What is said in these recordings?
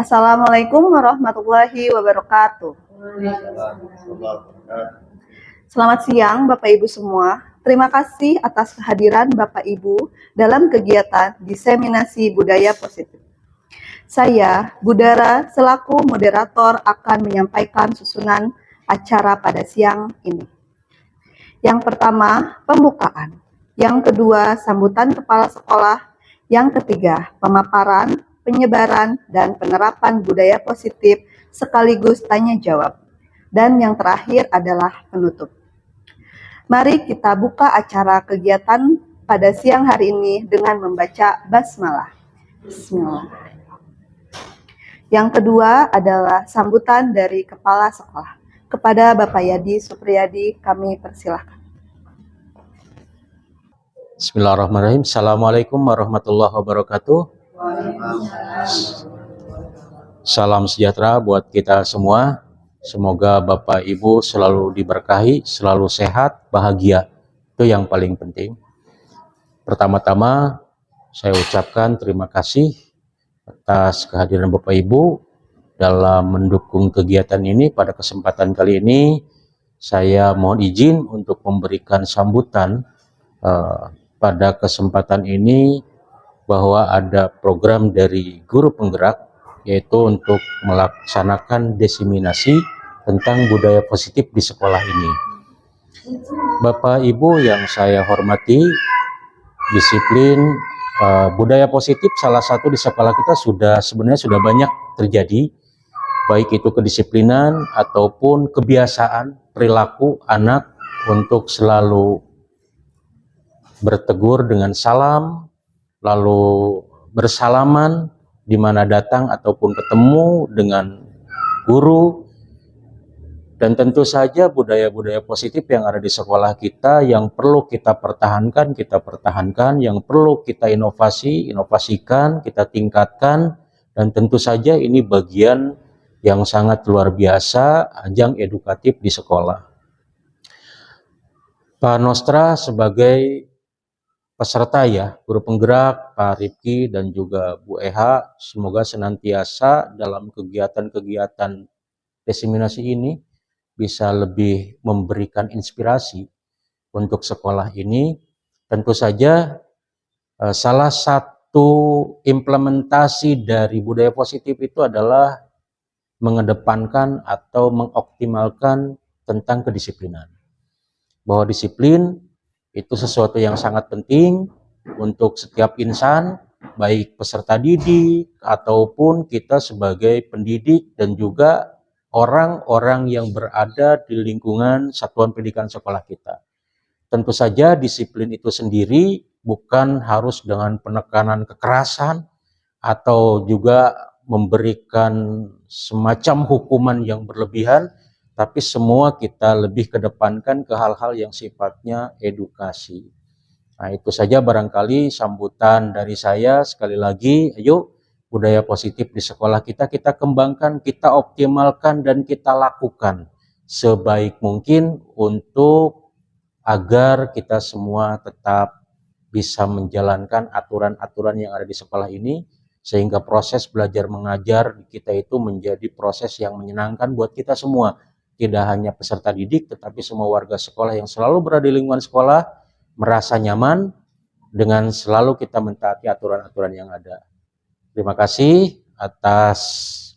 Assalamualaikum warahmatullahi wabarakatuh. Selamat siang Bapak Ibu semua. Terima kasih atas kehadiran Bapak Ibu dalam kegiatan diseminasi budaya positif. Saya, Budara, selaku moderator akan menyampaikan susunan acara pada siang ini. Yang pertama, pembukaan. Yang kedua, sambutan kepala sekolah. Yang ketiga, pemaparan, penyebaran, dan penerapan budaya positif sekaligus tanya jawab. Dan yang terakhir adalah penutup. Mari kita buka acara kegiatan pada siang hari ini dengan membaca basmalah. Bismillah. Yang kedua adalah sambutan dari kepala sekolah. Kepada Bapak Yadi Supriyadi kami persilahkan. Bismillahirrahmanirrahim. Assalamualaikum warahmatullahi wabarakatuh. Salam sejahtera buat kita semua. Semoga Bapak Ibu selalu diberkahi, selalu sehat, bahagia. Itu yang paling penting. Pertama-tama saya ucapkan terima kasih atas kehadiran Bapak Ibu dalam mendukung kegiatan ini. Pada kesempatan kali ini saya mohon izin untuk memberikan sambutan pada kesempatan ini bahwa ada program dari guru penggerak, yaitu untuk melaksanakan diseminasi tentang budaya positif di sekolah ini. Bapak Ibu yang saya hormati, disiplin budaya positif salah satu di sekolah kita sebenarnya sudah banyak terjadi, baik itu kedisiplinan ataupun kebiasaan perilaku anak untuk selalu bertegur dengan salam, lalu bersalaman di mana datang ataupun ketemu dengan guru, dan tentu saja budaya-budaya positif yang ada di sekolah kita yang perlu kita pertahankan, yang perlu kita inovasikan, kita tingkatkan, dan tentu saja ini bagian yang sangat luar biasa, ajang edukatif di sekolah. Pak Nostra sebagai peserta ya, guru penggerak, Pak Rifki dan juga Bu Eha, semoga senantiasa dalam kegiatan-kegiatan diseminasi ini bisa lebih memberikan inspirasi untuk sekolah ini. Tentu saja salah satu implementasi dari budaya positif itu adalah mengedepankan atau mengoptimalkan tentang kedisiplinan. Bahwa disiplin itu sesuatu yang sangat penting untuk setiap insan, baik peserta didik ataupun kita sebagai pendidik dan juga orang-orang yang berada di lingkungan satuan pendidikan sekolah kita. Tentu saja disiplin itu sendiri bukan harus dengan penekanan kekerasan atau juga memberikan semacam hukuman yang berlebihan, tapi semua kita lebih kedepankan ke hal-hal yang sifatnya edukasi. Nah, itu saja barangkali sambutan dari saya. Sekali lagi, ayo budaya positif di sekolah kita kembangkan, kita optimalkan, dan kita lakukan sebaik mungkin untuk agar kita semua tetap bisa menjalankan aturan-aturan yang ada di sekolah ini, sehingga proses belajar mengajar kita itu menjadi proses yang menyenangkan buat kita semua. Tidak hanya peserta didik, tetapi semua warga sekolah yang selalu berada di lingkungan sekolah merasa nyaman dengan selalu kita mentaati aturan-aturan yang ada. Terima kasih atas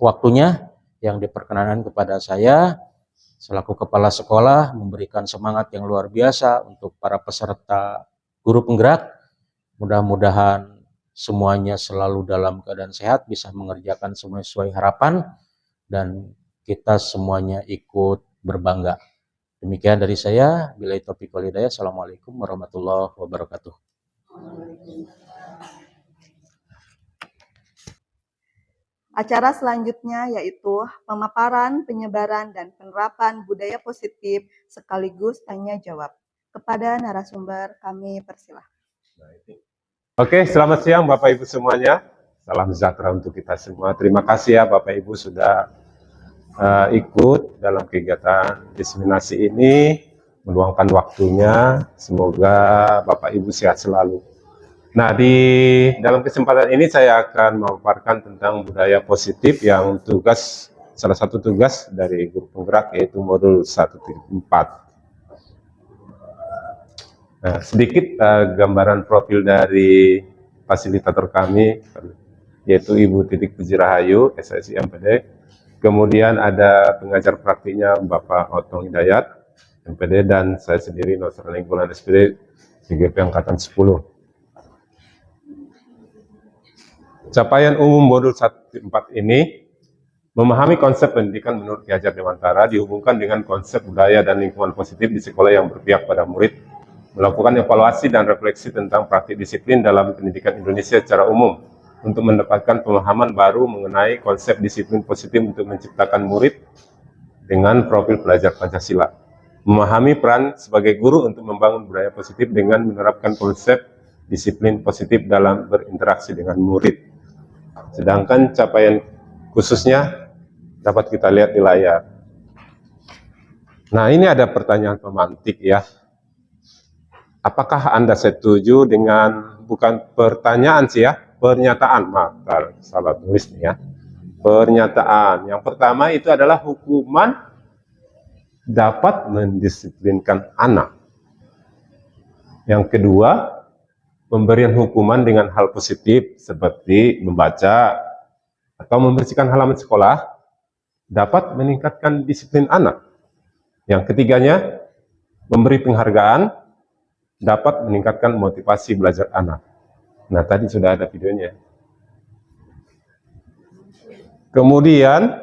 waktunya yang diperkenankan kepada saya selaku kepala sekolah, memberikan semangat yang luar biasa untuk para peserta guru penggerak. Mudah-mudahan semuanya selalu dalam keadaan sehat, bisa mengerjakan semua sesuai harapan, dan kita semuanya ikut berbangga. Demikian dari saya. Billahi taufiq wal hidayah. Assalamualaikum warahmatullahi wabarakatuh. Acara selanjutnya yaitu pemaparan, penyebaran, dan penerapan budaya positif sekaligus tanya jawab. Kepada narasumber kami persilahkan. Oke, selamat siang Bapak Ibu semuanya. Salam sejahtera untuk kita semua. Terima kasih ya Bapak Ibu sudah ikut dalam kegiatan diseminasi ini, meluangkan waktunya. Semoga Bapak Ibu sehat selalu. Nah, di dalam kesempatan ini saya akan memaparkan tentang budaya positif yang salah satu tugas dari guru penggerak yaitu modul 1.4. Nah, sedikit gambaran profil dari fasilitator kami yaitu Ibu Titik Puji Rahayu, SSI MPD. Kemudian ada pengajar praktiknya Bapak Otong Hidayat, MPD, dan saya sendiri Nosra Lingkungan SPD, CGP Angkatan 10. Capaian umum modul 1.4 ini memahami konsep pendidikan menurut Ki Hajar Dewantara dihubungkan dengan konsep budaya dan lingkungan positif di sekolah yang berpihak pada murid, melakukan evaluasi dan refleksi tentang praktik disiplin dalam pendidikan Indonesia secara umum untuk mendapatkan pemahaman baru mengenai konsep disiplin positif untuk menciptakan murid dengan profil pelajar Pancasila. Memahami peran sebagai guru untuk membangun budaya positif dengan menerapkan konsep disiplin positif dalam berinteraksi dengan murid. Sedangkan capaian khususnya dapat kita lihat di layar. Nah, ini ada pertanyaan pemantik ya. Apakah Anda setuju dengan, bukan pertanyaan sih ya, pernyataan, maaf, salah tulis nih ya. Pernyataan. Yang pertama itu adalah hukuman dapat mendisiplinkan anak. Yang kedua, pemberian hukuman dengan hal positif seperti membaca atau membersihkan halaman sekolah dapat meningkatkan disiplin anak. Yang ketiganya, memberi penghargaan dapat meningkatkan motivasi belajar anak. Nah, tadi sudah ada videonya. Kemudian,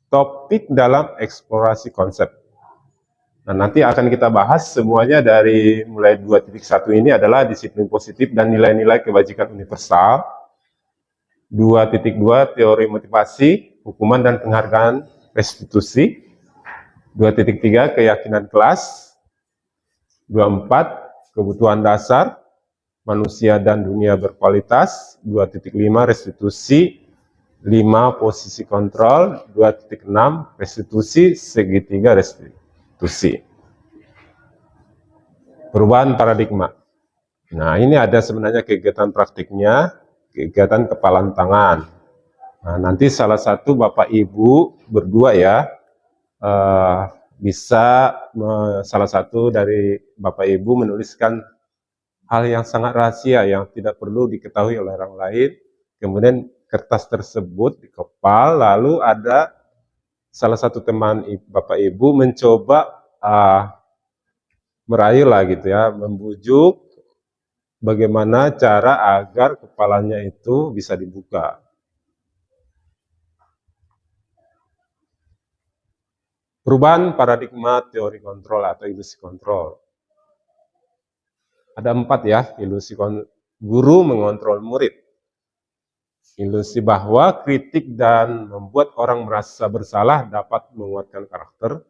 topik dalam eksplorasi konsep. Nah, nanti akan kita bahas semuanya dari mulai 2.1 ini adalah disiplin positif dan nilai-nilai kebajikan universal. 2.2 teori motivasi, hukuman dan penghargaan restitusi. 2.3 keyakinan kelas. 2.4 kebutuhan dasar manusia dan dunia berkualitas. 2.5 restitusi. 5 posisi kontrol. 2.6 restitusi segitiga restitusi. Perubahan paradigma. Nah, ini ada sebenarnya kegiatan praktiknya, kegiatan kepalan tangan. Nah, nanti salah satu Bapak Ibu berdua ya, bisa salah satu dari Bapak Ibu menuliskan hal yang sangat rahasia yang tidak perlu diketahui oleh orang lain. Kemudian kertas tersebut dikepal, lalu ada salah satu teman Bapak Ibu mencoba merayu lah gitu ya, membujuk bagaimana cara agar kepalanya itu bisa dibuka. Perubahan paradigma teori kontrol atau ilusi kontrol. Ada 4 ya, ilusi guru mengontrol murid. Ilusi bahwa kritik dan membuat orang merasa bersalah dapat menguatkan karakter.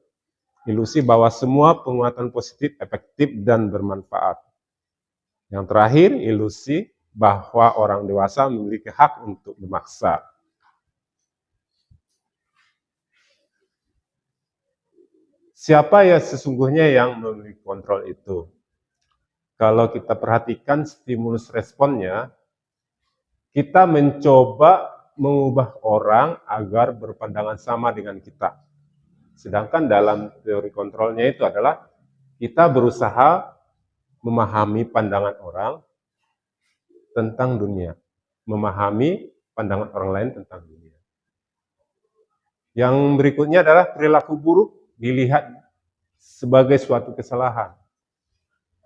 Ilusi bahwa semua penguatan positif efektif dan bermanfaat. Yang terakhir, ilusi bahwa orang dewasa memiliki hak untuk memaksa. Siapa ya sesungguhnya yang memiliki kontrol itu? Kalau kita perhatikan stimulus responnya, kita mencoba mengubah orang agar berpandangan sama dengan kita. Sedangkan dalam teori kontrolnya itu adalah kita berusaha memahami pandangan orang tentang dunia. Memahami pandangan orang lain tentang dunia. Yang berikutnya adalah perilaku buruk dilihat sebagai suatu kesalahan.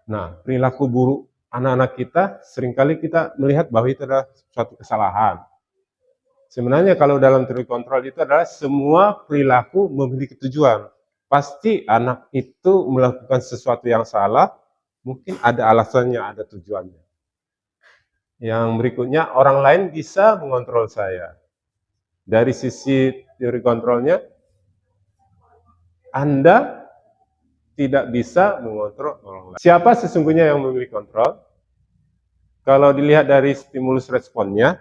Nah, perilaku buruk anak-anak kita, seringkali kita melihat bahwa itu adalah suatu kesalahan. Sebenarnya kalau dalam teori kontrol itu adalah semua perilaku memiliki tujuan. Pasti anak itu melakukan sesuatu yang salah, mungkin ada alasannya, ada tujuannya. Yang berikutnya, orang lain bisa mengontrol saya. Dari sisi teori kontrolnya, Anda tidak bisa mengontrol orang lain. Siapa sesungguhnya yang memiliki kontrol? Kalau dilihat dari stimulus responnya,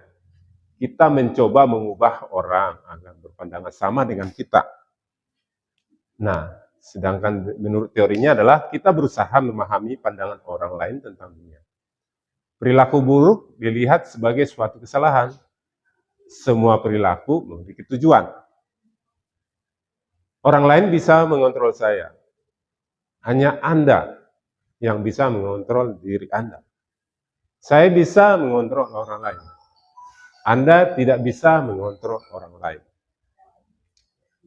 kita mencoba mengubah orang agar berpandangan sama dengan kita. Nah, sedangkan menurut teorinya adalah kita berusaha memahami pandangan orang lain tentang dunia. Perilaku buruk dilihat sebagai suatu kesalahan. Semua perilaku memiliki tujuan. Orang lain bisa mengontrol saya. Hanya Anda yang bisa mengontrol diri Anda. Saya bisa mengontrol orang lain. Anda tidak bisa mengontrol orang lain.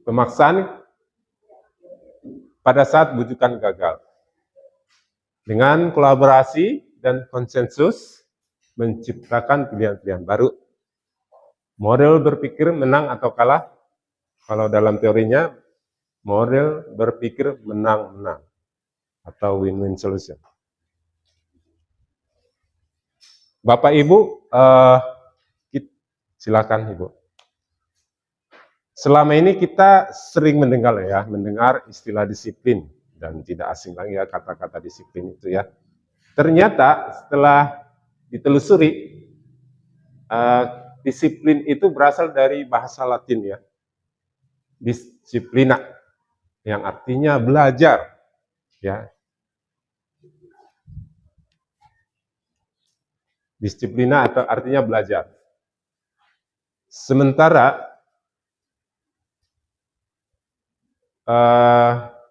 Pemaksaan pada saat bujukan gagal. Dengan kolaborasi dan konsensus, menciptakan pilihan-pilihan baru. Model berpikir menang atau kalah, kalau dalam teorinya, model berpikir menang-menang atau win-win solution. Bapak Ibu, silakan Ibu. Selama ini kita sering mendengar istilah disiplin, dan tidak asing lagi ya kata-kata disiplin itu ya. Ternyata setelah ditelusuri, disiplin itu berasal dari bahasa Latin ya, disciplina, yang artinya belajar ya. Disiplina atau artinya belajar. Sementara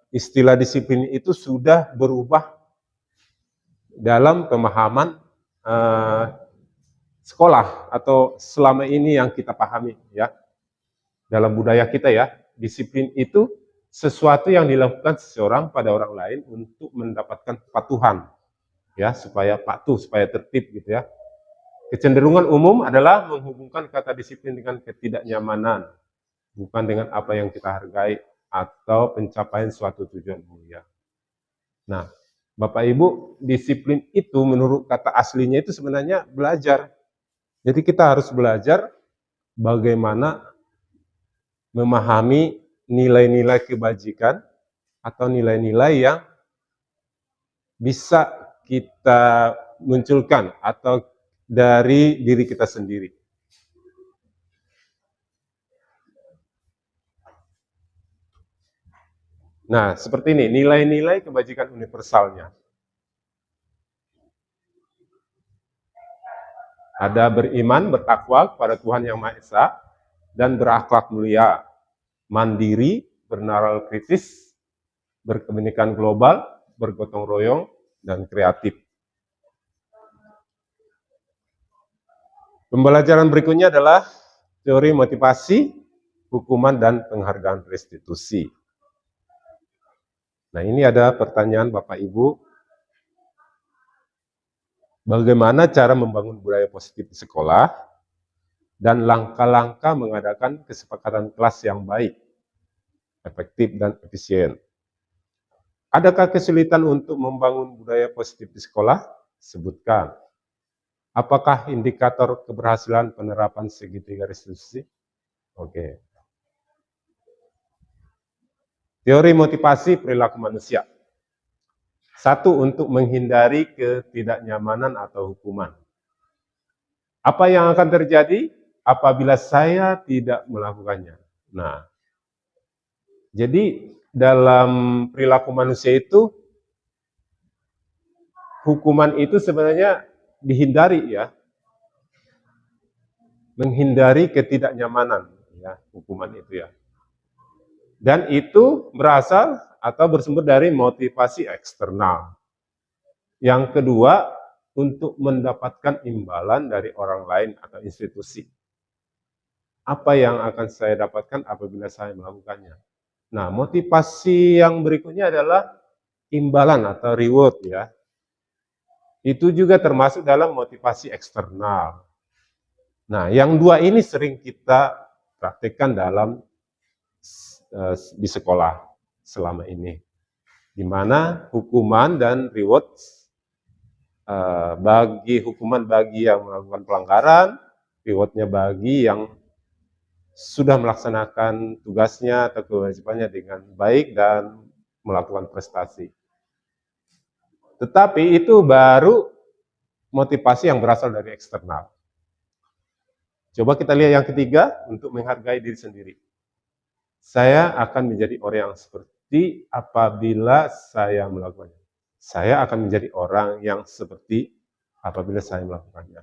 istilah disiplin itu sudah berubah dalam pemahaman sekolah atau selama ini yang kita pahami ya. Dalam budaya kita ya, disiplin itu sesuatu yang dilakukan seseorang pada orang lain untuk mendapatkan kepatuhan ya, supaya patuh, supaya tertib gitu ya. Kecenderungan umum adalah menghubungkan kata disiplin dengan ketidaknyamanan, bukan dengan apa yang kita hargai atau pencapaian suatu tujuan mulia. Nah, Bapak Ibu, disiplin itu menurut kata aslinya itu sebenarnya belajar. Jadi kita harus belajar bagaimana memahami nilai-nilai kebajikan atau nilai-nilai yang bisa kita munculkan atau dari diri kita sendiri. Nah, seperti ini, nilai-nilai kebajikan universalnya. Ada beriman, bertakwa kepada Tuhan Yang Maha Esa, dan berakhlak mulia, mandiri, bernalar kritis, berkebinekaan global, bergotong royong, dan kreatif. Pembelajaran berikutnya adalah teori motivasi, hukuman, dan penghargaan restitusi. Nah, ini ada pertanyaan Bapak Ibu. Bagaimana cara membangun budaya positif di sekolah dan langkah-langkah mengadakan kesepakatan kelas yang baik, efektif, dan efisien. Adakah kesulitan untuk membangun budaya positif di sekolah? Sebutkan. Apakah indikator keberhasilan penerapan segitiga restitusi? Oke. Teori motivasi perilaku manusia. 1. Untuk menghindari ketidaknyamanan atau hukuman. Apa yang akan terjadi apabila saya tidak melakukannya? Nah, jadi dalam perilaku manusia itu, hukuman itu sebenarnya dihindari ya. Menghindari ketidaknyamanan ya, hukuman itu ya. Dan itu berasal atau bersumber dari motivasi eksternal. Yang kedua, untuk mendapatkan imbalan dari orang lain atau institusi. Apa yang akan saya dapatkan apabila saya melakukannya? Nah, motivasi yang berikutnya adalah imbalan atau reward ya. Itu juga termasuk dalam motivasi eksternal. Nah, yang dua ini sering kita praktikkan dalam di sekolah selama ini, di mana hukuman dan reward hukuman bagi yang melakukan pelanggaran, rewardnya bagi yang sudah melaksanakan tugasnya atau kewajibannya dengan baik dan melakukan prestasi. Tetapi itu baru motivasi yang berasal dari eksternal. Coba kita lihat yang ketiga, untuk menghargai diri sendiri. Saya akan menjadi orang yang seperti apabila saya melakukannya. Saya akan menjadi orang yang seperti apabila saya melakukannya.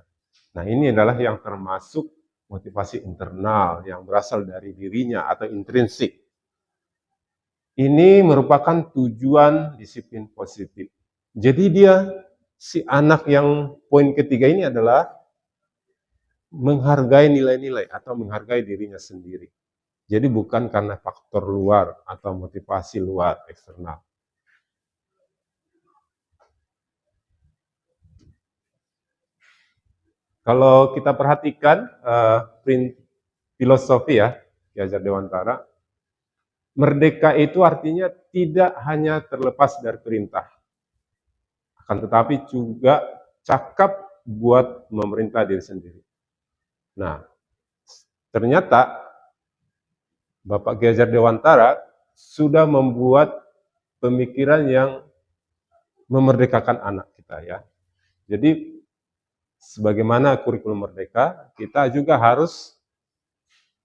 Nah, ini adalah yang termasuk motivasi internal yang berasal dari dirinya atau intrinsik. Ini merupakan tujuan disiplin positif. Jadi si anak yang poin ketiga ini adalah menghargai nilai-nilai atau menghargai dirinya sendiri. Jadi bukan karena faktor luar atau motivasi luar eksternal. Kalau kita perhatikan filosofi ya, Ki Hajar Dewantara, merdeka itu artinya tidak hanya terlepas dari perintah, akan tetapi juga cakap buat memerintah diri sendiri. Nah, ternyata Bapak Ki Hajar Dewantara sudah membuat pemikiran yang memerdekakan anak kita ya. Jadi sebagaimana kurikulum merdeka, kita juga harus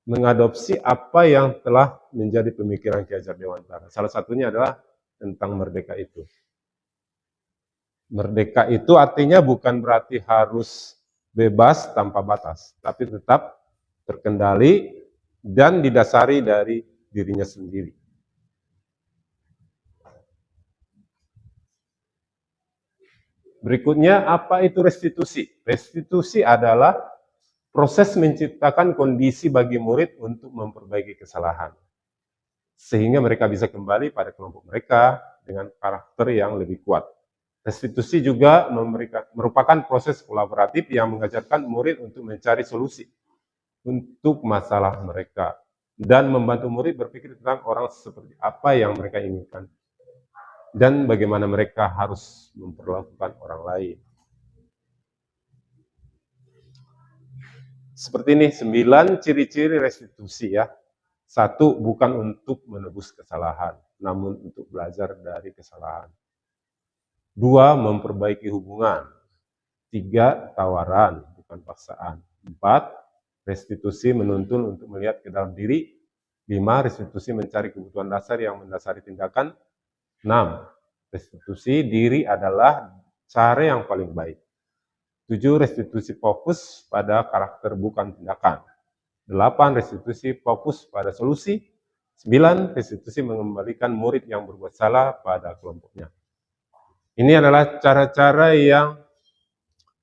mengadopsi apa yang telah menjadi pemikiran Ki Hajar Dewantara. Salah satunya adalah tentang merdeka itu. Merdeka itu artinya bukan berarti harus bebas tanpa batas, tapi tetap terkendali dan didasari dari dirinya sendiri. Berikutnya, apa itu restitusi? Restitusi adalah proses menciptakan kondisi bagi murid untuk memperbaiki kesalahan, sehingga mereka bisa kembali pada kelompok mereka dengan karakter yang lebih kuat. Restitusi juga merupakan proses kolaboratif yang mengajarkan murid untuk mencari solusi untuk masalah mereka dan membantu murid berpikir tentang orang seperti apa yang mereka inginkan dan bagaimana mereka harus memperlakukan orang lain. Seperti ini 9 ciri-ciri restitusi ya. 1, bukan untuk menebus kesalahan, namun untuk belajar dari kesalahan. 2, memperbaiki hubungan. 3, tawaran, bukan paksaan. 4, restitusi menuntun untuk melihat ke dalam diri. 5, restitusi mencari kebutuhan dasar yang mendasari tindakan. 6, restitusi diri adalah cara yang paling baik. 7, restitusi fokus pada karakter bukan tindakan. 8, restitusi fokus pada solusi. 9, restitusi mengembalikan murid yang berbuat salah pada kelompoknya. Ini adalah cara-cara yang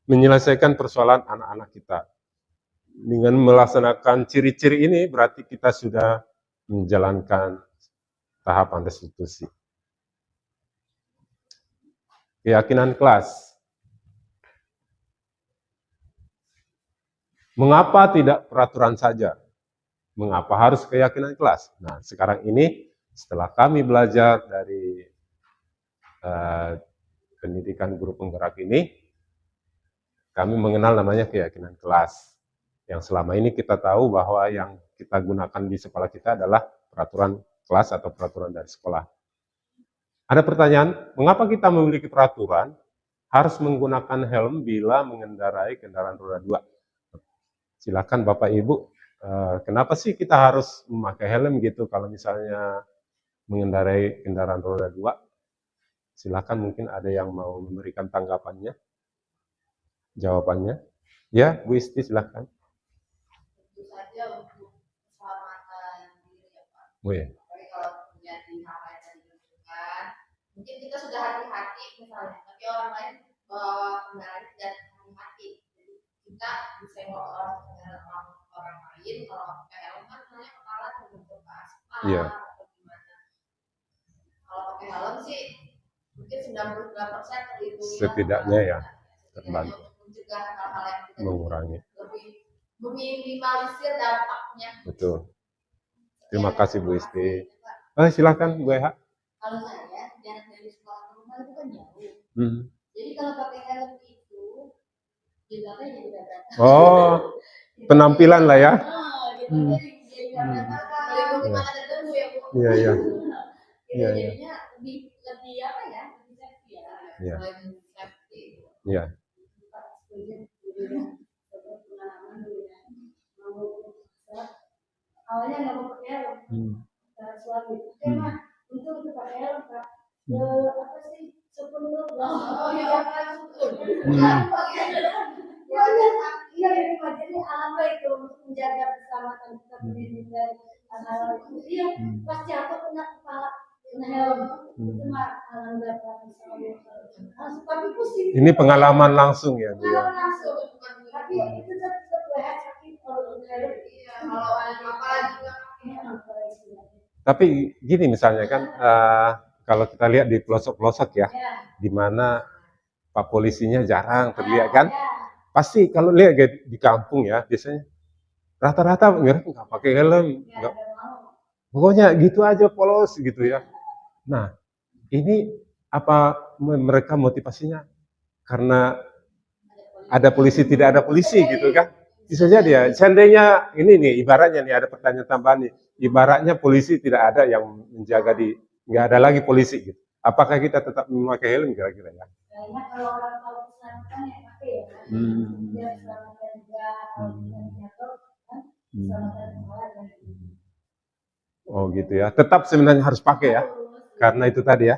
menyelesaikan persoalan anak-anak kita. Dengan melaksanakan ciri-ciri ini berarti kita sudah menjalankan tahapan restitusi. Keyakinan kelas. Mengapa tidak peraturan saja? Mengapa harus keyakinan kelas? Nah, sekarang ini setelah kami belajar dari pendidikan guru penggerak ini, kami mengenal namanya keyakinan kelas. Yang selama ini kita tahu bahwa yang kita gunakan di sekolah kita adalah peraturan kelas atau peraturan dari sekolah. Ada pertanyaan, mengapa kita memiliki peraturan harus menggunakan helm bila mengendarai kendaraan roda 2? Silakan Bapak Ibu, kenapa sih kita harus memakai helm gitu kalau misalnya mengendarai kendaraan roda 2? Silakan, mungkin ada yang mau memberikan tanggapannya, jawabannya. Ya, Bu Isti silakan. Tentu saja untuk keselamatan diri ya Pak. Oh ya. Tapi kalau menjadi hal yang tadi ditunjukkan, mungkin kita sudah hati-hati misalnya, tapi orang lain bawa kendaraan tidak hati-hati. Jadi kita disenggol orang lain, kalau pakai helm kan sebenarnya kepala terbentuk ke aspal Iya. atau gimana. Kalau pakai helm sih mungkin 99% terlindungi. Setidaknya ya, terbantu untuk mencegah hal-hal yang tidak mengurangi. lebih meminimalisir dampaknya. Betul. Terima kasih Bu Isti. Silakan Bu Eha. Kalau saya jarak dari sekolah ke rumah itu kan jauh. Jadi kalau pakai helm itu jilbabnya jadi berat. Oh, penampilan lah ya. Jadi nggak berat. Melindungi mata dan tubuh ya Bu. Iya, iya. Iya. Jadinya lebih apa ya? Lebih safety ya. Iya. Selain safety. Iya. Awalnya nggak mau pakai helm, suami untuk pakai helm Kak, apa sih sepenuh Oh iya, Iya, jadi alhamdulillah itu untuk menjaga keselamatan kita sendiri dari hal-hal itu. Iya, pas jatuh kena kepala, kena helm, itu mah alhamdulillah langsung kami pusing. Ini pengalaman langsung ya, Bu ya. Pengalaman langsung, tapi itu tetap leher sakit kalau helm. iya, kalau ada apalagi Tapi gini misalnya kan, kalau kita lihat di pelosok-pelosok ya, di mana Pak polisinya jarang terlihat kan, pasti kalau lihat di kampung ya, biasanya rata-rata nggak pakai helm, nggak, pokoknya gitu aja polos gitu ya. Nah, ini apa mereka motivasinya karena ada polisi tidak ada polisi gitu kan? Bisa jadi ya. Seandainya ini nih ibaratnya nih ada pertanyaan tambahan nih. Ibaratnya polisi tidak ada yang menjaga nggak ada lagi polisi gitu. Apakah kita tetap memakai helm kira-kira ya? Kayaknya kalau orang tahu keselamatan ya pakai ya. Biar keselamatan juga kalau kita jatuh kan keselamatan semua dan Oh gitu ya. Tetap sebenarnya harus pakai ya. Karena itu tadi ya.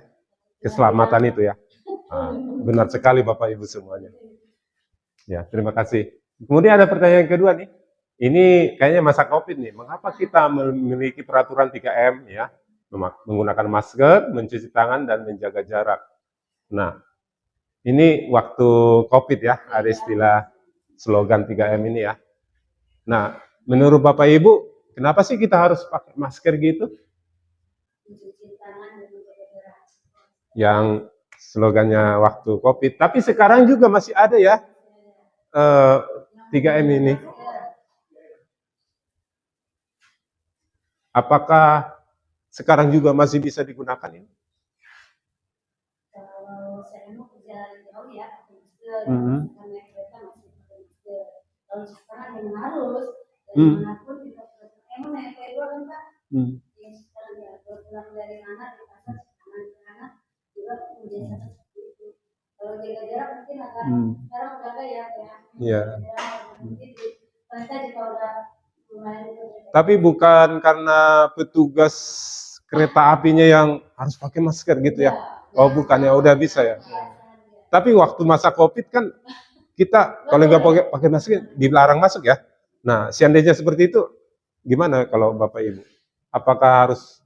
Keselamatan itu ya. Nah, benar sekali Bapak Ibu semuanya. Ya, terima kasih. Kemudian ada pertanyaan kedua nih. Ini kayaknya masa Covid nih. Mengapa kita memiliki peraturan 3M ya? Menggunakan masker, mencuci tangan dan menjaga jarak. Nah, ini waktu Covid ya, ada istilah slogan 3M ini ya. Nah, menurut Bapak Ibu, kenapa sih kita harus pakai masker gitu? mencuci tangan dan menjaga jarak. Yang slogannya waktu Covid. Tapi sekarang juga masih ada ya 3M ini. Apakah sekarang juga masih bisa digunakan ini? Kalau saya mau perjalanan jauh ya pakai masker, Mhm. karena kereta masih pakai masker. Kalau sekarang yang harus dari manapun kita emang naik kereta kan Pak? Yang sekarang ya pulang dari mana di pasar tangan ke kanan juga kebiasaan seperti itu. Kalau jaga jarak mungkin agak sekarang udah ada ya kayak Iya. mungkin di kereta juga udah lumayan itu. Tapi bukan karena petugas kereta apinya yang harus pakai masker gitu ya? Oh bukan ya, udah bisa ya. Tapi waktu masa Covid kan kita kalau nggak pakai masker dilarang masuk ya. Nah, seandainya seperti itu, gimana kalau Bapak Ibu? Apakah harus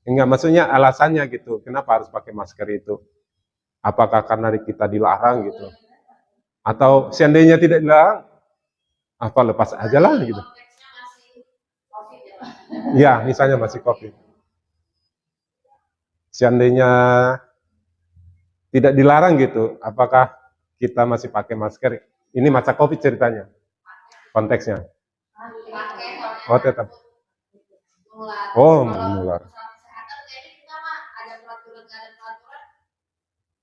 enggak, maksudnya alasannya gitu, kenapa harus pakai masker itu? Apakah karena kita dilarang gitu? Atau seandainya tidak dilarang, apa lepas aja lah gitu? konteksnya masih COVID ya Pak. Ya, misalnya masih Covid. Seandainya tidak dilarang gitu, apakah kita masih pakai masker? Ini masa Covid ceritanya, konteksnya. Pakai Oh tetap. menular. Oh, Kalau menular. masalah kesehatan kayaknya kita mah ada peraturan nggak ada peraturan,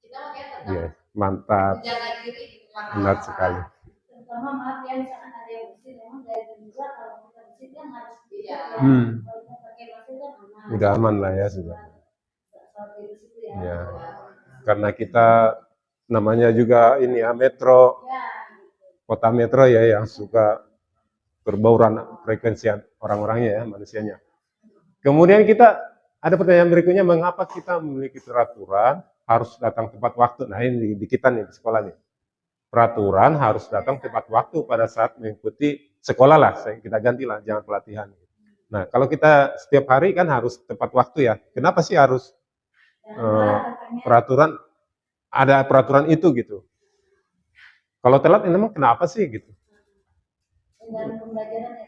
kita mah kayak tetap Yes, mantap, menjaga diri gitu. benar sekali. Terutama maaf ya misalkan ada yang bersih memang dari juga kalau kita bersih kan harus Iya. kalau kita pakai masker kan aman. Udah aman lah ya sudah. Soal virus itu ya. Ya, karena kita namanya juga ini ya metro, Ya, kota metro ya yang suka berbauran frekuensi orang-orangnya ya manusianya. Kemudian kita ada pertanyaan berikutnya, mengapa kita memiliki peraturan harus datang tepat waktu? Nah ini di kita nih di sekolah nih, peraturan harus datang tepat waktu pada saat mengikuti sekolah lah, kita gantilah jangan pelatihan. Nah kalau kita setiap hari kan harus tepat waktu ya. Kenapa sih harus peraturan, ada peraturan itu gitu? Kalau telat memang kenapa sih gitu? dan pembelajaran ya.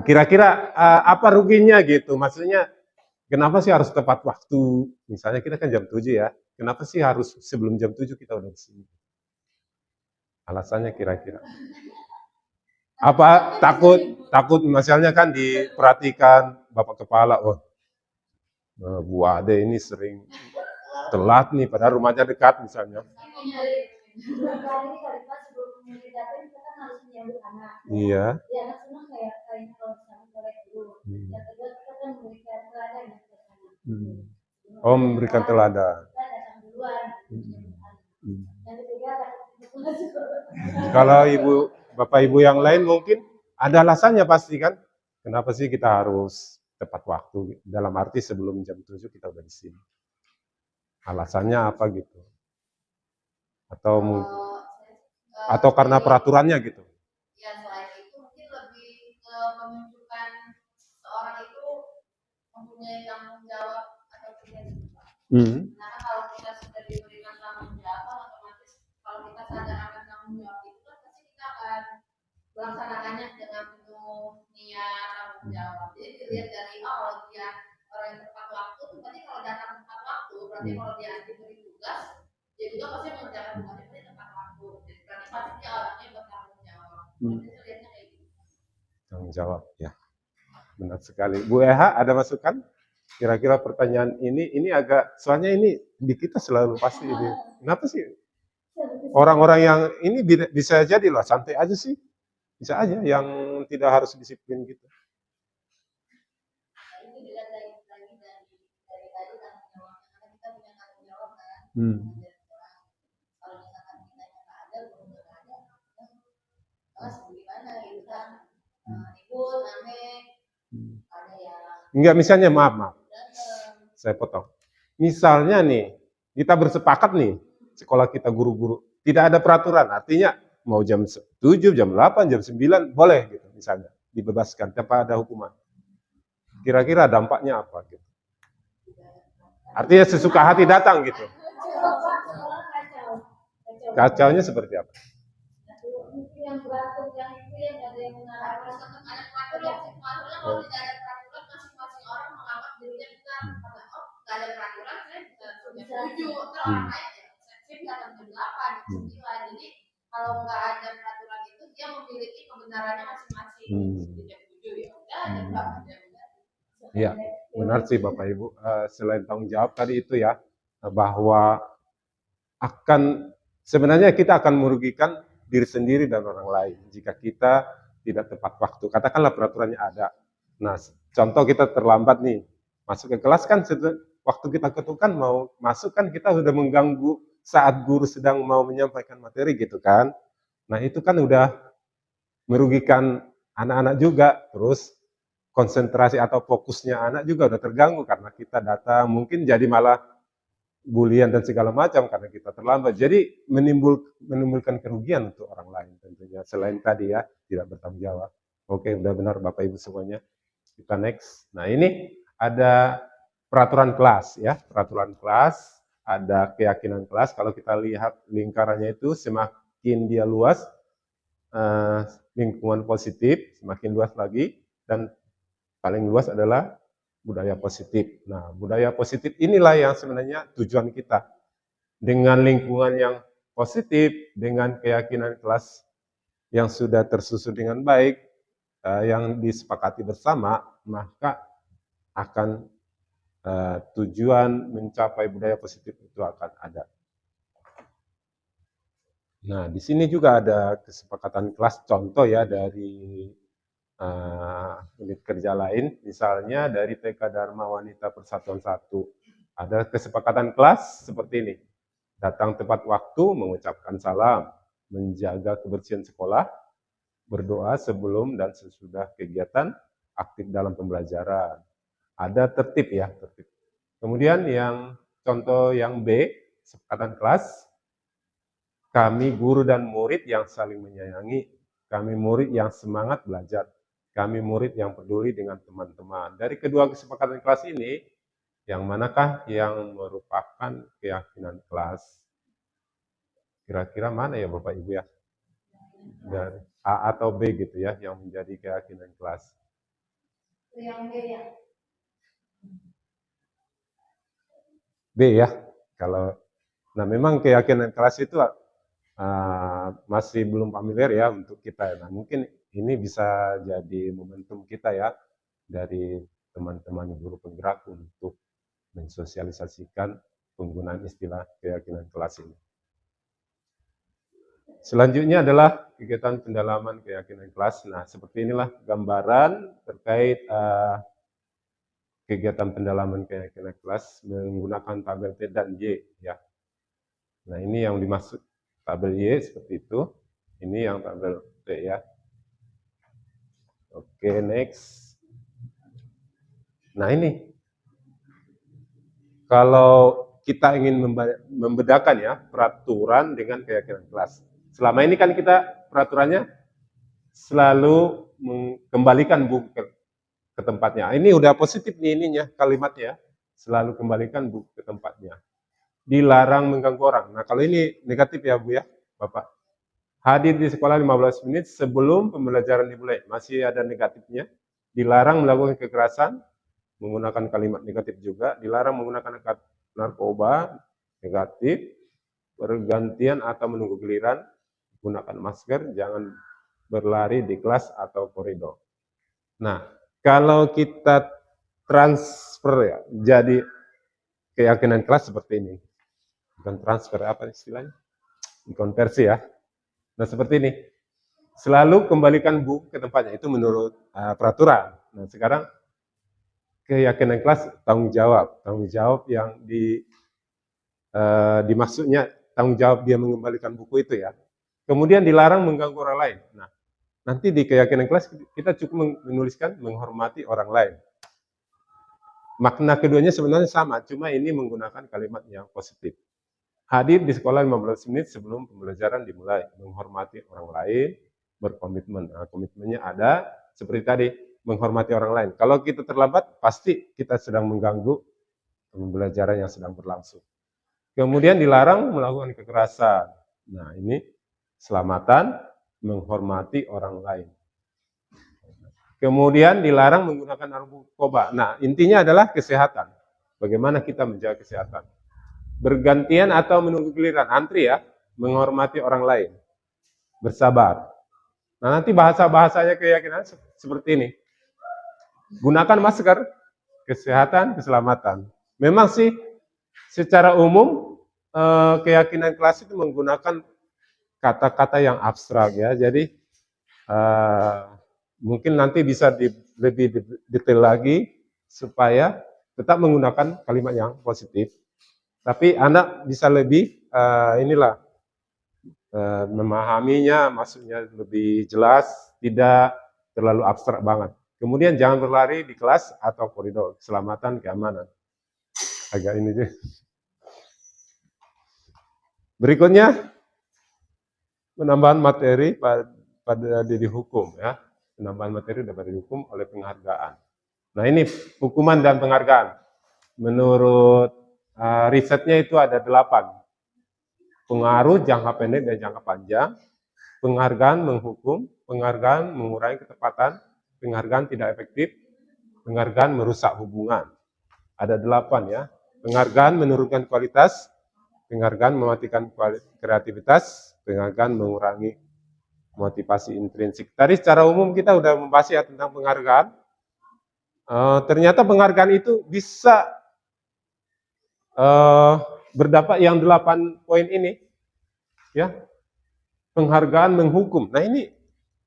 Kira-kira apa ruginya gitu? Maksudnya kenapa sih harus tepat waktu? Misalnya kita kan jam 7 ya. Kenapa sih harus sebelum jam 7 kita udah di sini? Alasannya kira-kira. Apa takut misalnya kan diperhatikan Bapak Kepala, oh Bu Ade ini sering telat nih padahal rumahnya dekat misalnya. Kali pas sebelum memilih data kita kan harus menyambut anak. Iya. Ya anak senang kayaknya kalau misalnya boleh dulu. Yang kedua kita kan memberikan teladan ya ke anak. Oh memberikan teladan. Kita datang duluan. Yang ketiga Kalau Bapak Ibu yang lain mungkin ada alasannya pasti kan. Kenapa sih kita harus tepat waktu? Dalam arti sebelum jam 7 kita udah di sini. Alasannya apa gitu? Atau Kalau karena peraturannya gitu? ya selain itu mungkin lebih ke menunjukkan seorang itu mempunyai tanggung jawab atau tidak. Karena kalau kita sudah diberikan tanggung jawab, otomatis kalau kita sadar akan tanggung jawab itu kan pasti kita akan melaksanakannya dengan penuh niat tanggung jawab. Jadi dilihat dari kalau dia orang yang tepat waktu, berarti kalau datang tepat waktu, berarti kalau dia diberi tugas, dia juga pasti mengerjakan tugasnya pada tepat waktu. Jadi berarti pasti dia orangnya bertanggung jawab. Jadi lihatnya kayak gitu. Tanggung jawab, ya. Benar sekali. Bu Eha, ada masukan? Kira-kira pertanyaan ini agak, soalnya ini di kita selalu pasti ini. Kenapa sih? Orang-orang yang ini bisa jadi loh, santai aja sih. Bisa aja, yang tidak harus disiplin gitu. Itu dilihat dari tadi tanggung jawabnya, karena kita punya tanggung jawab kan. Kalau misalkan kita nggak ada, belum nggak ada, terus gimana gitu kan? Ribut, rame, ada yang Enggak, misalnya maaf. Saya potong. Misalnya nih, kita bersepakat nih, sekolah kita guru-guru, tidak ada peraturan, artinya mau jam 7, jam 8, jam 9, boleh gitu misalnya, dibebaskan tanpa ada hukuman. Kira-kira dampaknya apa gitu? Artinya sesuka hati datang gitu. Kacaunya seperti apa? Yang beratur yang itu yang ada yang mengarahkan ada peraturan sih, kalau tidak ada peraturan masing-masing orang menganggap dirinya benar. Oh, nggak ada peraturan, saya bisa jam 7, terus orang lain ya, saya datang jam 8, jam 9. Jadi kalau nggak ada peraturan itu dia memiliki kebenarannya masing-masing. Jam 7 ya udah, jam 8 ya udah. Iya, benar sih Bapak Ibu. Selain tanggung jawab tadi itu ya, bahwa sebenarnya kita akan merugikan diri sendiri dan orang lain jika kita tidak tepat waktu. Katakanlah peraturannya ada. Nah, contoh kita terlambat nih, masuk ke kelas kan waktu kita ketukan mau masuk kan kita sudah mengganggu saat guru sedang mau menyampaikan materi gitu kan. Nah, itu kan udah merugikan anak-anak juga, terus konsentrasi atau fokusnya anak juga udah terganggu karena kita datang, mungkin jadi malah bulian dan segala macam karena kita terlambat. Jadi menimbulkan kerugian untuk orang lain tentunya. Selain tadi ya, tidak bertanggung jawab. Oke, udah benar Bapak Ibu semuanya. Kita next. Nah, ini ada peraturan kelas ya. Peraturan kelas, ada keyakinan kelas. Kalau kita lihat lingkarannya itu semakin dia luas, lingkungan positif, semakin luas lagi, dan paling luas adalah budaya positif. Nah, budaya positif inilah yang sebenarnya tujuan kita. Dengan lingkungan yang positif, dengan keyakinan kelas yang sudah tersusun dengan baik, yang disepakati bersama, maka akan tujuan mencapai budaya positif itu akan ada. Nah, di sini juga ada kesepakatan kelas, contoh ya dari unit kerja lain, misalnya dari TK Dharma Wanita Persatuan 1. Ada kesepakatan kelas seperti ini. Datang tepat waktu, mengucapkan salam, menjaga kebersihan sekolah, berdoa sebelum dan sesudah kegiatan, aktif dalam pembelajaran. Ada tertib ya, tertib. Kemudian yang contoh yang B, kesepakatan kelas, kami guru dan murid yang saling menyayangi, kami murid yang semangat belajar, kami murid yang peduli dengan teman-teman. Dari kedua kesepakatan kelas ini, yang manakah yang merupakan keyakinan kelas? Kira-kira mana ya Bapak Ibu ya? Dari A atau B gitu ya, yang menjadi keyakinan kelas? yang B ya. B ya. Nah memang keyakinan kelas itu masih belum familiar ya untuk kita. Nah mungkin ini bisa jadi momentum kita ya dari teman-teman guru penggerak untuk mensosialisasikan penggunaan istilah keyakinan kelas ini. Selanjutnya adalah kegiatan pendalaman keyakinan kelas. Nah seperti inilah gambaran terkait kegiatan pendalaman keyakinan kelas menggunakan tabel T dan Y ya. Nah ini yang dimaksud tabel Y seperti itu. Ini yang tabel T ya. Oke, next. Nah ini, kalau kita ingin membedakan ya peraturan dengan keyakinan kelas. Selama ini kan kita peraturannya selalu mengembalikan buku ke tempatnya. Ini udah positif nih ininya kalimatnya, selalu kembalikan buku ke tempatnya. Dilarang mengganggu orang. Nah kalau ini negatif ya Bu ya, Bapak. Hadir di sekolah 15 menit sebelum pembelajaran dimulai. Masih ada negatifnya. Dilarang melakukan kekerasan, menggunakan kalimat negatif juga. Dilarang menggunakan narkoba, negatif. Bergantian atau menunggu giliran, gunakan masker, jangan berlari di kelas atau koridor. Nah, kalau kita transfer ya, jadi keyakinan kelas seperti ini. Bukan transfer, apa istilahnya? Konversi ya. Nah, seperti ini. Selalu kembalikan buku ke tempatnya, itu menurut peraturan. Nah, sekarang keyakinan kelas tanggung jawab yang dimaksudnya tanggung jawab dia mengembalikan buku itu ya. Kemudian dilarang mengganggu orang lain. Nah, nanti di keyakinan kelas kita cukup menuliskan menghormati orang lain. Makna keduanya sebenarnya sama, cuma ini menggunakan kalimat yang positif. Hadir di sekolah 15 menit sebelum pembelajaran dimulai, menghormati orang lain, berkomitmen. Nah, komitmennya ada seperti tadi, menghormati orang lain. Kalau kita terlambat, pasti kita sedang mengganggu pembelajaran yang sedang berlangsung. Kemudian dilarang melakukan kekerasan. Nah, ini keselamatan, menghormati orang lain. Kemudian dilarang menggunakan narkoba. Nah, intinya adalah kesehatan. Bagaimana kita menjaga kesehatan. Bergantian atau menunggu giliran, antri ya, menghormati orang lain. Bersabar. Nah, nanti bahasa-bahasanya keyakinan seperti ini. Gunakan masker, kesehatan, keselamatan. Memang sih secara umum keyakinan kelas itu menggunakan kata-kata yang abstrak ya. Jadi mungkin nanti bisa lebih detail lagi supaya tetap menggunakan kalimat yang positif. Tapi anak bisa lebih memahaminya, maksudnya lebih jelas, tidak terlalu abstrak banget. Kemudian jangan berlari di kelas atau koridor, keselamatan, keamanan. Agak ini deh. Berikutnya, penambahan materi pada diri hukum ya. Penambahan materi pada diri hukum oleh penghargaan. Nah ini hukuman dan penghargaan. Menurut risetnya itu ada 8. Pengaruh jangka pendek dan jangka panjang, penghargaan menghukum, penghargaan mengurangi ketepatan, penghargaan tidak efektif, penghargaan merusak hubungan. Ada 8 ya. Penghargaan menurunkan kualitas, penghargaan mematikan kreativitas, penghargaan mengurangi motivasi intrinsik. Tadi secara umum kita udah membahas ya tentang penghargaan. Ternyata penghargaan itu bisa berdampak yang 8 poin ini, ya, penghargaan menghukum. Nah ini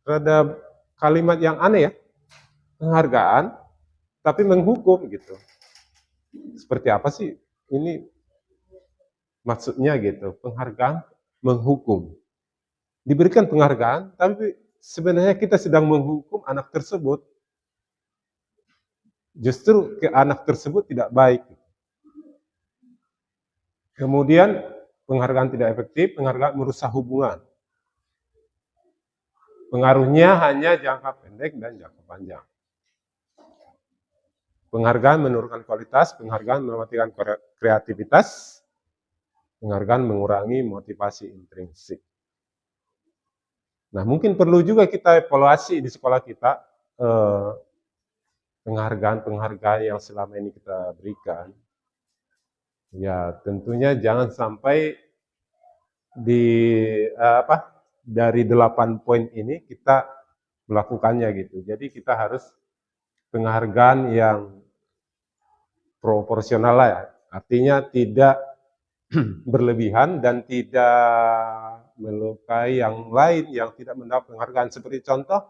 ada kalimat yang aneh ya, penghargaan tapi menghukum gitu. Seperti apa sih ini maksudnya gitu, penghargaan menghukum. Diberikan penghargaan, tapi sebenarnya kita sedang menghukum anak tersebut. Justru ke anak tersebut tidak baik. Kemudian penghargaan tidak efektif, penghargaan merusak hubungan. Pengaruhnya hanya jangka pendek dan jangka panjang. Penghargaan menurunkan kualitas, penghargaan mematikan kreativitas, penghargaan mengurangi motivasi intrinsik. Nah, mungkin perlu juga kita evaluasi di sekolah kita penghargaan-penghargaan yang selama ini kita berikan. Ya, tentunya jangan sampai dari 8 poin ini kita melakukannya gitu. Jadi kita harus penghargaan yang proporsional lah ya. Artinya tidak berlebihan dan tidak melukai yang lain yang tidak mendapat penghargaan. Seperti contoh,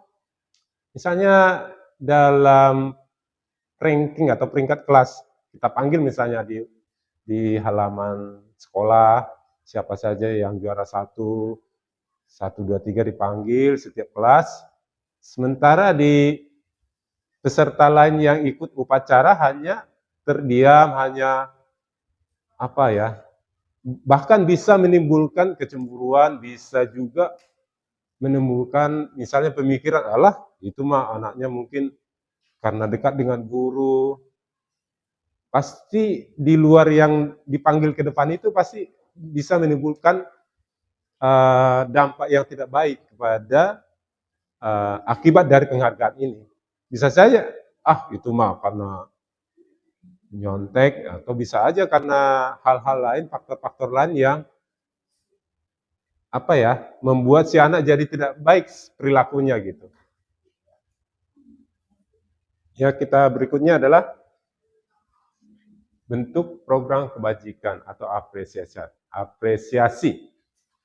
misalnya dalam ranking atau peringkat kelas, kita panggil misalnya di halaman sekolah, siapa saja yang juara 1, 2, 3 dipanggil setiap kelas. Sementara di peserta lain yang ikut upacara hanya terdiam, hanya apa ya, bahkan bisa menimbulkan kecemburuan, bisa juga menimbulkan misalnya pemikiran, alah itu mah anaknya mungkin karena dekat dengan guru, pasti di luar yang dipanggil ke depan itu pasti bisa menimbulkan dampak yang tidak baik kepada akibat dari penghargaan ini. Bisa saja, itu mah karena nyontek, atau bisa aja karena hal-hal lain, faktor-faktor lain yang apa ya, membuat si anak jadi tidak baik perilakunya gitu. Ya, kita berikutnya adalah bentuk program kebajikan atau apresiasi. Apresiasi.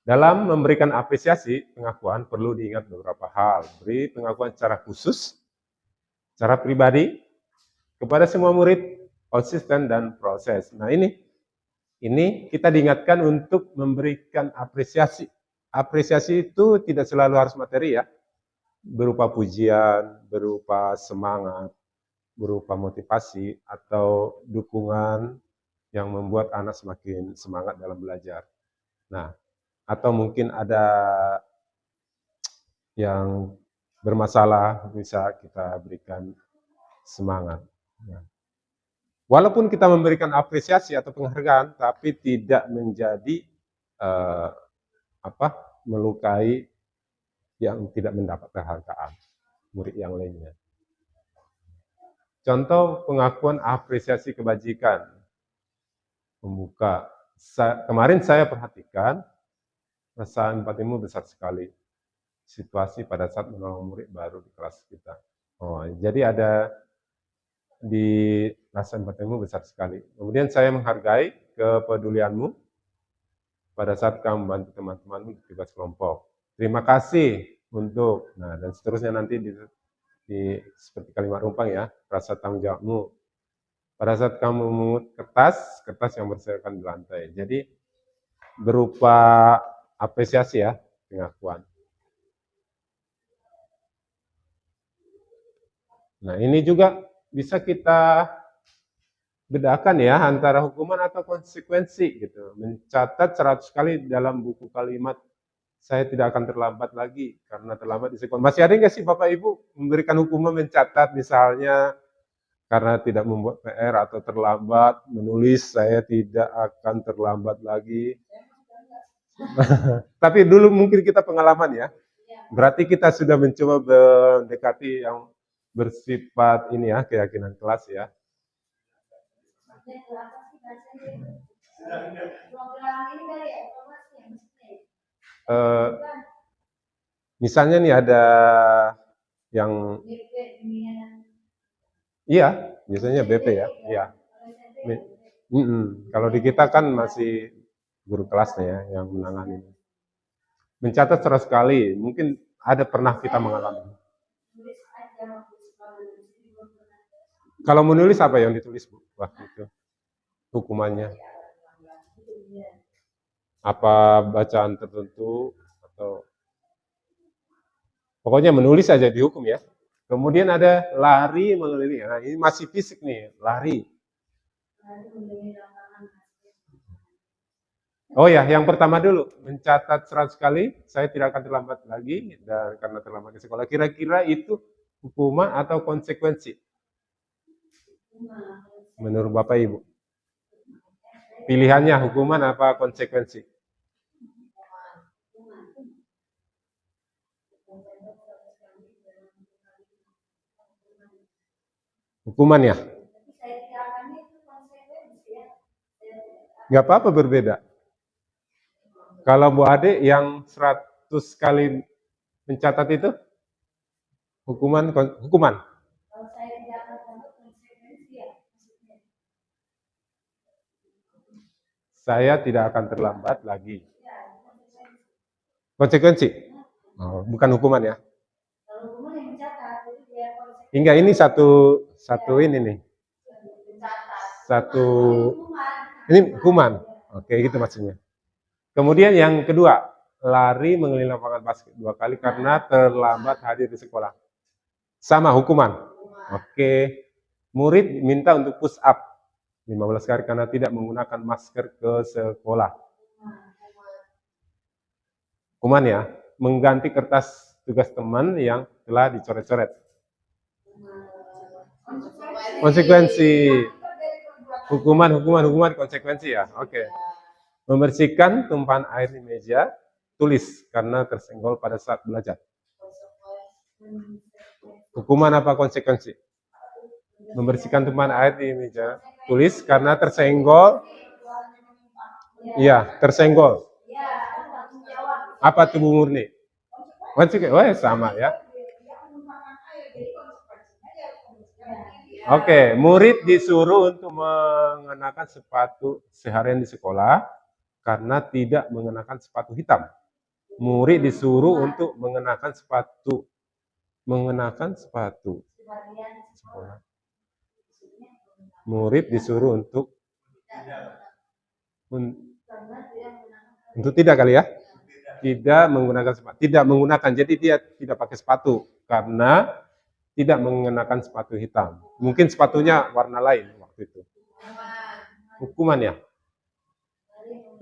Dalam memberikan apresiasi, pengakuan perlu diingat beberapa hal. Beri pengakuan secara khusus, secara pribadi, kepada semua murid, konsisten dan proses. Nah ini kita diingatkan untuk memberikan apresiasi. Apresiasi itu tidak selalu harus materi ya, berupa pujian, berupa semangat, berupa motivasi, atau dukungan yang membuat anak semakin semangat dalam belajar. Nah, atau mungkin ada yang bermasalah, bisa kita berikan semangat. Walaupun kita memberikan apresiasi atau penghargaan, tapi tidak menjadi melukai yang tidak mendapat penghargaan, murid yang lainnya. Contoh pengakuan apresiasi kebajikan. Membuka. Kemarin saya perhatikan, rasa empatimu besar sekali. Situasi pada saat menolong murid baru di kelas kita. Jadi ada di rasa empatimu besar sekali. Kemudian saya menghargai kepedulianmu pada saat kamu membantu teman-temanmu di tugas kelompok. Terima kasih untuk, dan seterusnya nanti di seperti kalimat rumpang ya, rasa tanggung jawabmu. Pada saat kamu memungut kertas yang berserakan di lantai. Jadi berupa apresiasi ya, pengakuan. Nah ini juga bisa kita bedakan ya antara hukuman atau konsekuensi gitu. Mencatat 100 kali dalam buku kalimat, saya tidak akan terlambat lagi karena terlambat di sekolah. Masih ada nggak sih Bapak Ibu memberikan hukuman mencatat misalnya karena tidak membuat PR atau terlambat menulis, saya tidak akan terlambat lagi. Tapi dulu mungkin kita pengalaman ya. Berarti kita sudah mencoba mendekati yang bersifat ini ya, keyakinan kelas ya. Misalnya nih ada yang iya, biasanya BP ya. Iya. Kalau di kita kan masih guru kelasnya ya yang menangani. Mencatat 100 kali, mungkin ada pernah kita mengalami. Kalau menulis apa yang ditulis Bu waktu itu? Hukumannya? Apa bacaan tertentu atau pokoknya menulis saja dihukum ya. Kemudian ada lari mengelilingi. Nah, ini masih fisik nih, lari. Oh ya, yang pertama dulu, mencatat 100 kali, saya tidak akan terlambat lagi, dan karena terlambat ke sekolah. Kira-kira itu hukuman atau konsekuensi? Menurut Bapak Ibu? Pilihannya hukuman apa konsekuensi? Hukuman ya? Nggak apa-apa berbeda. Kalau Bu Ade yang 100 kali mencatat itu, hukuman. Saya tidak akan terlambat lagi. Konsekuensi? Oh, bukan hukuman ya? Hingga ini satu ini nih. Ini hukuman. Oke, gitu maksudnya. Kemudian yang kedua, lari mengelilingi lapangan basket 2 kali karena terlambat hadir di sekolah. Sama hukuman. Oke. Murid minta untuk push up 5 15 hari karena tidak menggunakan masker ke sekolah. Hukuman ya, mengganti kertas tugas teman yang telah dicoret-coret. Konsekuensi. Hukuman, konsekuensi ya. Oke. Membersihkan tumpahan air di meja tulis karena tersenggol pada saat belajar. Hukuman apa konsekuensi? Membersihkan tumpahan air di meja tulis karena tersenggol. Iya, tersenggol. Apa tubuh murni? Konsekuensi, sama ya. Oke, murid disuruh untuk mengenakan sepatu seharian di sekolah karena tidak mengenakan sepatu hitam. Murid disuruh untuk mengenakan sepatu sekolah. Murid disuruh untuk tidak kali ya. Tidak menggunakan sepatu. Tidak menggunakan, jadi dia tidak pakai sepatu karena tidak mengenakan sepatu hitam. Mungkin sepatunya warna lain waktu itu. Hukuman ya.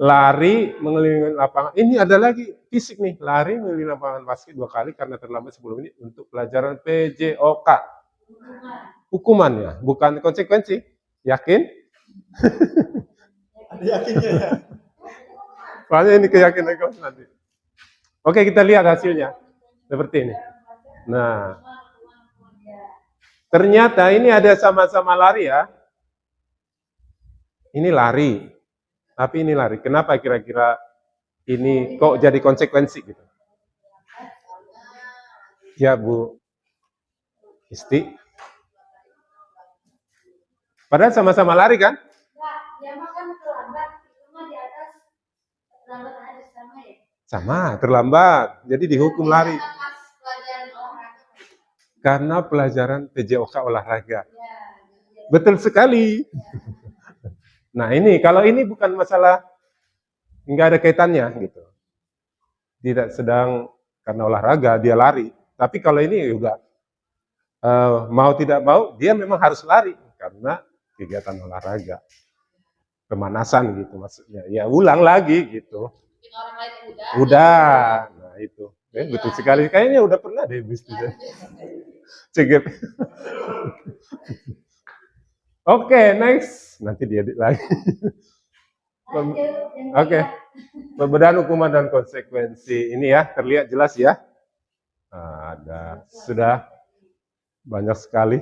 Lari mengelilingi lapangan. Ini ada lagi fisik nih. Lari mengelilingi lapangan basket 2 kali karena terlambat 10 menit untuk pelajaran PJOK. Hukuman ya, bukan konsekuensi. Yakin? Yakinnya ya. Soalnya ini keyakinan kau nanti. Oke, kita lihat hasilnya. Seperti ini. Nah, ternyata ini ada sama-sama lari ya. Ini lari. Tapi ini lari. Kenapa kira-kira ini kok jadi konsekuensi gitu? Ya, Bu Isti. Padahal sama-sama lari kan? Dia makan terlambat, cuma di atas terlambat aja sama ya. Sama, terlambat. Jadi dihukum lari. Karena pelajaran PJOK olahraga. Betul sekali. Nah ini, kalau ini bukan masalah, nggak ada kaitannya gitu. Tidak sedang karena olahraga, dia lari. Tapi kalau ini juga, mau tidak mau, dia memang harus lari. Karena kegiatan olahraga. Pemanasan gitu maksudnya. Ya ulang lagi gitu. Orang lain Udah. Nah itu. Betul sekali. Kayaknya udah pernah deh bisnis. Cegep. Oke, next. Nanti diedit lagi. Oke. Perbedaan hukuman dan konsekuensi. Ini ya, terlihat jelas ya. Nah, ada sudah banyak sekali.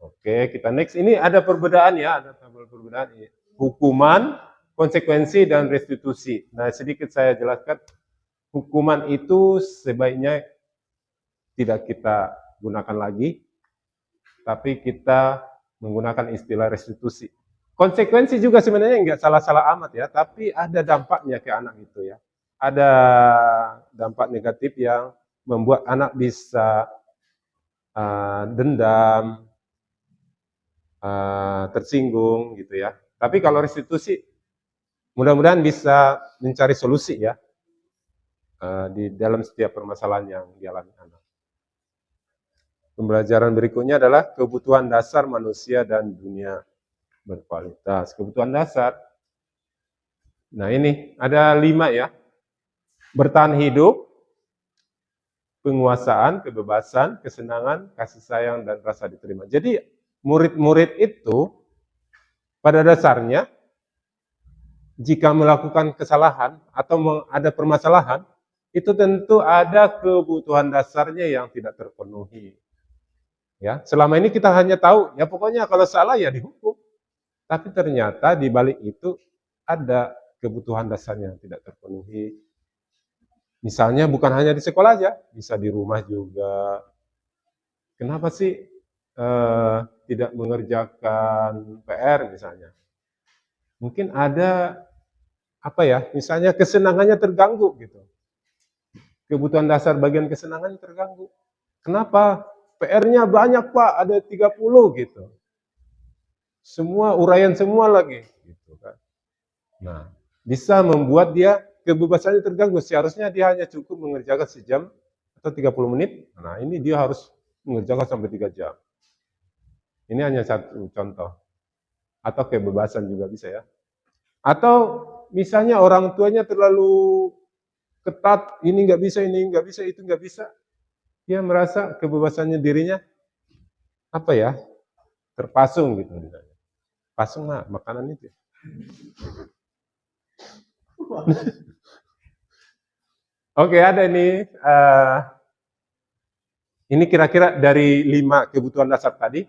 Oke, kita next. Ini ada perbedaan ya, ada tabel perbedaan. Hukuman, konsekuensi, dan restitusi. Nah, sedikit saya jelaskan. Hukuman itu sebaiknya tidak kita gunakan lagi, tapi kita menggunakan istilah restitusi. Konsekuensi juga sebenarnya nggak salah-salah amat ya, tapi ada dampaknya ke anak itu ya. Ada dampak negatif yang membuat anak bisa dendam, tersinggung gitu ya. Tapi kalau restitusi, mudah-mudahan bisa mencari solusi ya di dalam setiap permasalahan yang dialami anak. Pembelajaran berikutnya adalah kebutuhan dasar manusia dan dunia berkualitas. Kebutuhan dasar. Nah ini ada 5 ya. Bertahan hidup, penguasaan, kebebasan, kesenangan, kasih sayang, dan rasa diterima. Jadi murid-murid itu pada dasarnya jika melakukan kesalahan atau ada permasalahan, itu tentu ada kebutuhan dasarnya yang tidak terpenuhi. Ya, selama ini kita hanya tahu, ya pokoknya kalau salah ya dihukum. Tapi ternyata di balik itu ada kebutuhan dasarnya yang tidak terpenuhi. Misalnya bukan hanya di sekolah aja, bisa di rumah juga. Kenapa sih tidak mengerjakan PR misalnya? Mungkin ada apa ya? Misalnya kesenangannya terganggu gitu. Kebutuhan dasar bagian kesenangan terganggu. Kenapa? PR-nya banyak Pak, ada 30 gitu. Semua uraian semua lagi gitu kan. Nah, bisa membuat dia kebebasannya terganggu. Seharusnya dia hanya cukup mengerjakan sejam atau 30 menit. Nah, ini dia harus mengerjakan sampai 3 jam. Ini hanya satu contoh. Atau kebebasan juga bisa ya. Atau misalnya orang tuanya terlalu ketat, ini nggak bisa, itu nggak bisa. Dia merasa kebebasannya dirinya apa ya, terpasung gitu. Pasung mah makanan itu. Oke, ada nih. Ini kira-kira dari 5 kebutuhan dasar tadi.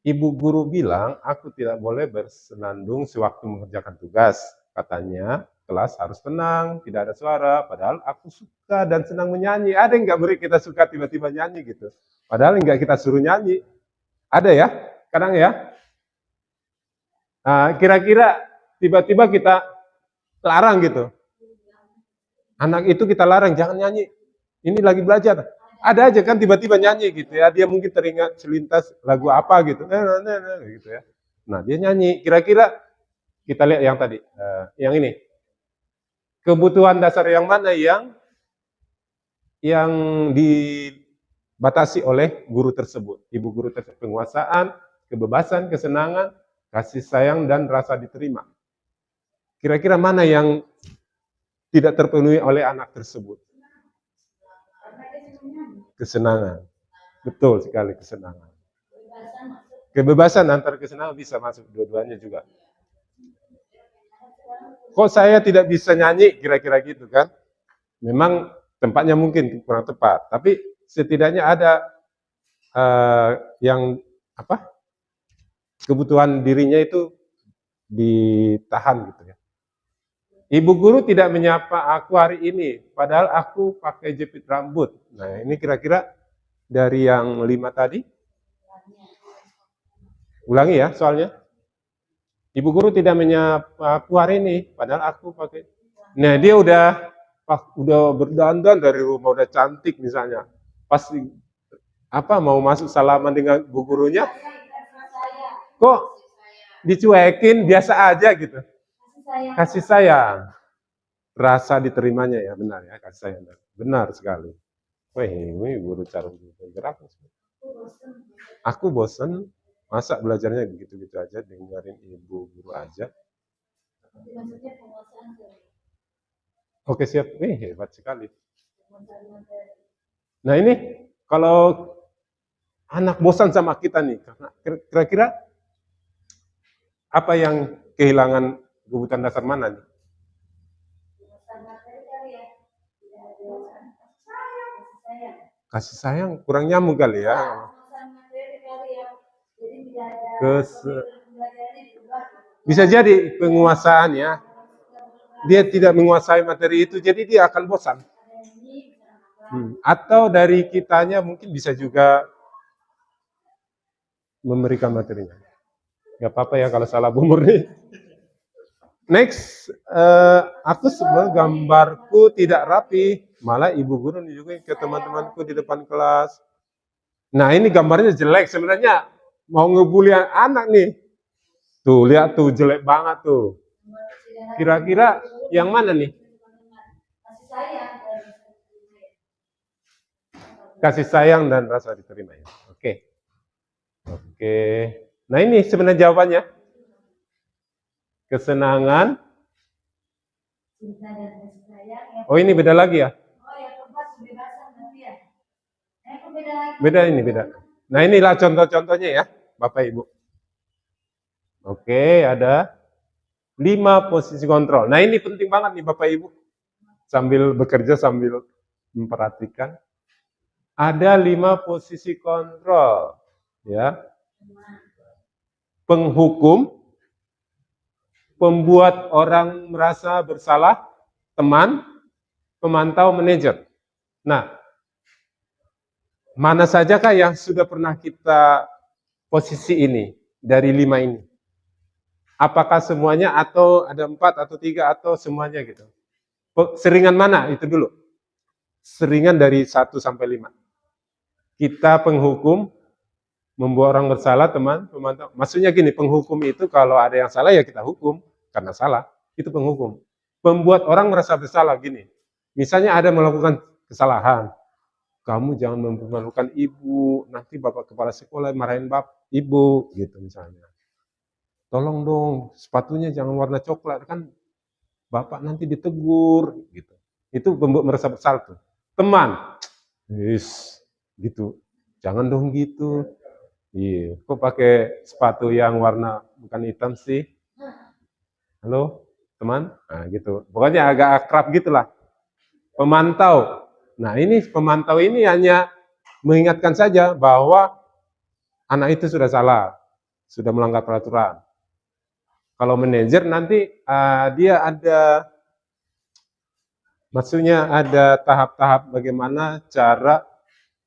Ibu guru bilang, aku tidak boleh bersenandung sewaktu mengerjakan tugas. Katanya, kelas harus tenang, tidak ada suara. Padahal aku suka dan senang menyanyi. Ada yang nggak beri kita suka tiba-tiba nyanyi gitu. Padahal nggak kita suruh nyanyi. Ada ya, kadang ya. Nah, kira-kira tiba-tiba kita larang gitu. Anak itu kita larang, jangan nyanyi. Ini lagi belajar. Ada aja kan tiba-tiba nyanyi gitu ya. Dia mungkin teringat selintas lagu apa gitu. Gitu ya. Nah, dia nyanyi. Kira-kira kita lihat yang tadi. Yang ini. Kebutuhan dasar yang mana yang dibatasi oleh guru tersebut. Ibu guru tersebut. Penguasaan, kebebasan, kesenangan, kasih sayang, dan rasa diterima. Kira-kira mana yang tidak terpenuhi oleh anak tersebut? Kesenangan. Betul sekali, kesenangan. Kebebasan antara kesenangan bisa masuk dua-duanya juga. Kok saya tidak bisa nyanyi, kira-kira gitu kan? Memang tempatnya mungkin kurang tepat, tapi setidaknya ada yang apa? Kebutuhan dirinya itu ditahan gitu ya. Ibu guru tidak menyapa aku hari ini, padahal aku pakai jepit rambut. Nah, ini kira-kira dari yang 5 tadi. Ulangi ya soalnya. Ibu guru tidak menyapa aku hari ini, padahal aku pakai. Nah, dia udah berdandan dari rumah, udah cantik misalnya. Pas mau masuk salaman dengan bu gurunya, kok dicuekin biasa aja gitu. Kasih sayang. Rasa diterimanya ya, benar ya, kasih sayang. Benar sekali. Wah, ini guru cara bergerak. Aku bosen, masa belajarnya begitu-gitu aja, dengerin ibu guru aja. Oke, siap. Hebat sekali. Nah, ini kalau anak bosan sama kita nih, kira-kira apa yang kehilangan kebutuhan dasar mana nih? Kasih sayang kurang nyambung kali ya. Bisa jadi penguasaan ya. Dia tidak menguasai materi itu, jadi dia akan bosan. Atau dari kitanya mungkin bisa juga memberikan materinya. Gak apa-apa ya kalau salah Bu Murni. Next, aku sebenarnya gambarku tidak rapi. Malah ibu guru nunjukin ke teman-temanku di depan kelas. Nah, ini gambarnya jelek. Sebenarnya mau ngebully anak nih. Tuh, lihat tuh, jelek banget tuh. Kira-kira yang mana nih? Kasih sayang dan rasa diterima ya. Oke. Nah, ini sebenarnya jawabannya. Kesenangan. Oh, ini beda lagi ya? Beda ini, beda. Nah, inilah contoh-contohnya ya, Bapak Ibu. Oke, ada 5 posisi kontrol. Nah, ini penting banget nih Bapak Ibu. Sambil bekerja, sambil memperhatikan. Ada 5 posisi kontrol. Ya. Penghukum, pembuat orang merasa bersalah, teman, pemantau, manajer. Nah, mana sajakah yang sudah pernah kita posisi ini dari 5 ini? Apakah semuanya atau ada 4 atau 3 atau semuanya gitu? Seringan mana itu dulu? Seringan dari 1 sampai 5. Kita penghukum, membuat orang bersalah, teman, pemantau. Maksudnya gini, penghukum itu kalau ada yang salah ya kita hukum karena salah. Itu penghukum. Membuat orang merasa bersalah gini. Misalnya ada melakukan kesalahan. kamu jangan mempermalukan ibu, nanti bapak kepala sekolah marahin ibu, gitu misalnya. Tolong dong, sepatunya jangan warna coklat, kan bapak nanti ditegur, gitu. Itu merasa bersalah tuh. Teman, gitu. Jangan dong gitu. Iya, kok pakai sepatu yang warna bukan hitam sih? Halo, teman? Nah, gitu. Pokoknya agak akrab gitulah. Pemantau. Nah, ini pemantau ini hanya mengingatkan saja bahwa anak itu sudah salah, sudah melanggar peraturan. Kalau manajer nanti dia ada, maksudnya ada tahap-tahab bagaimana cara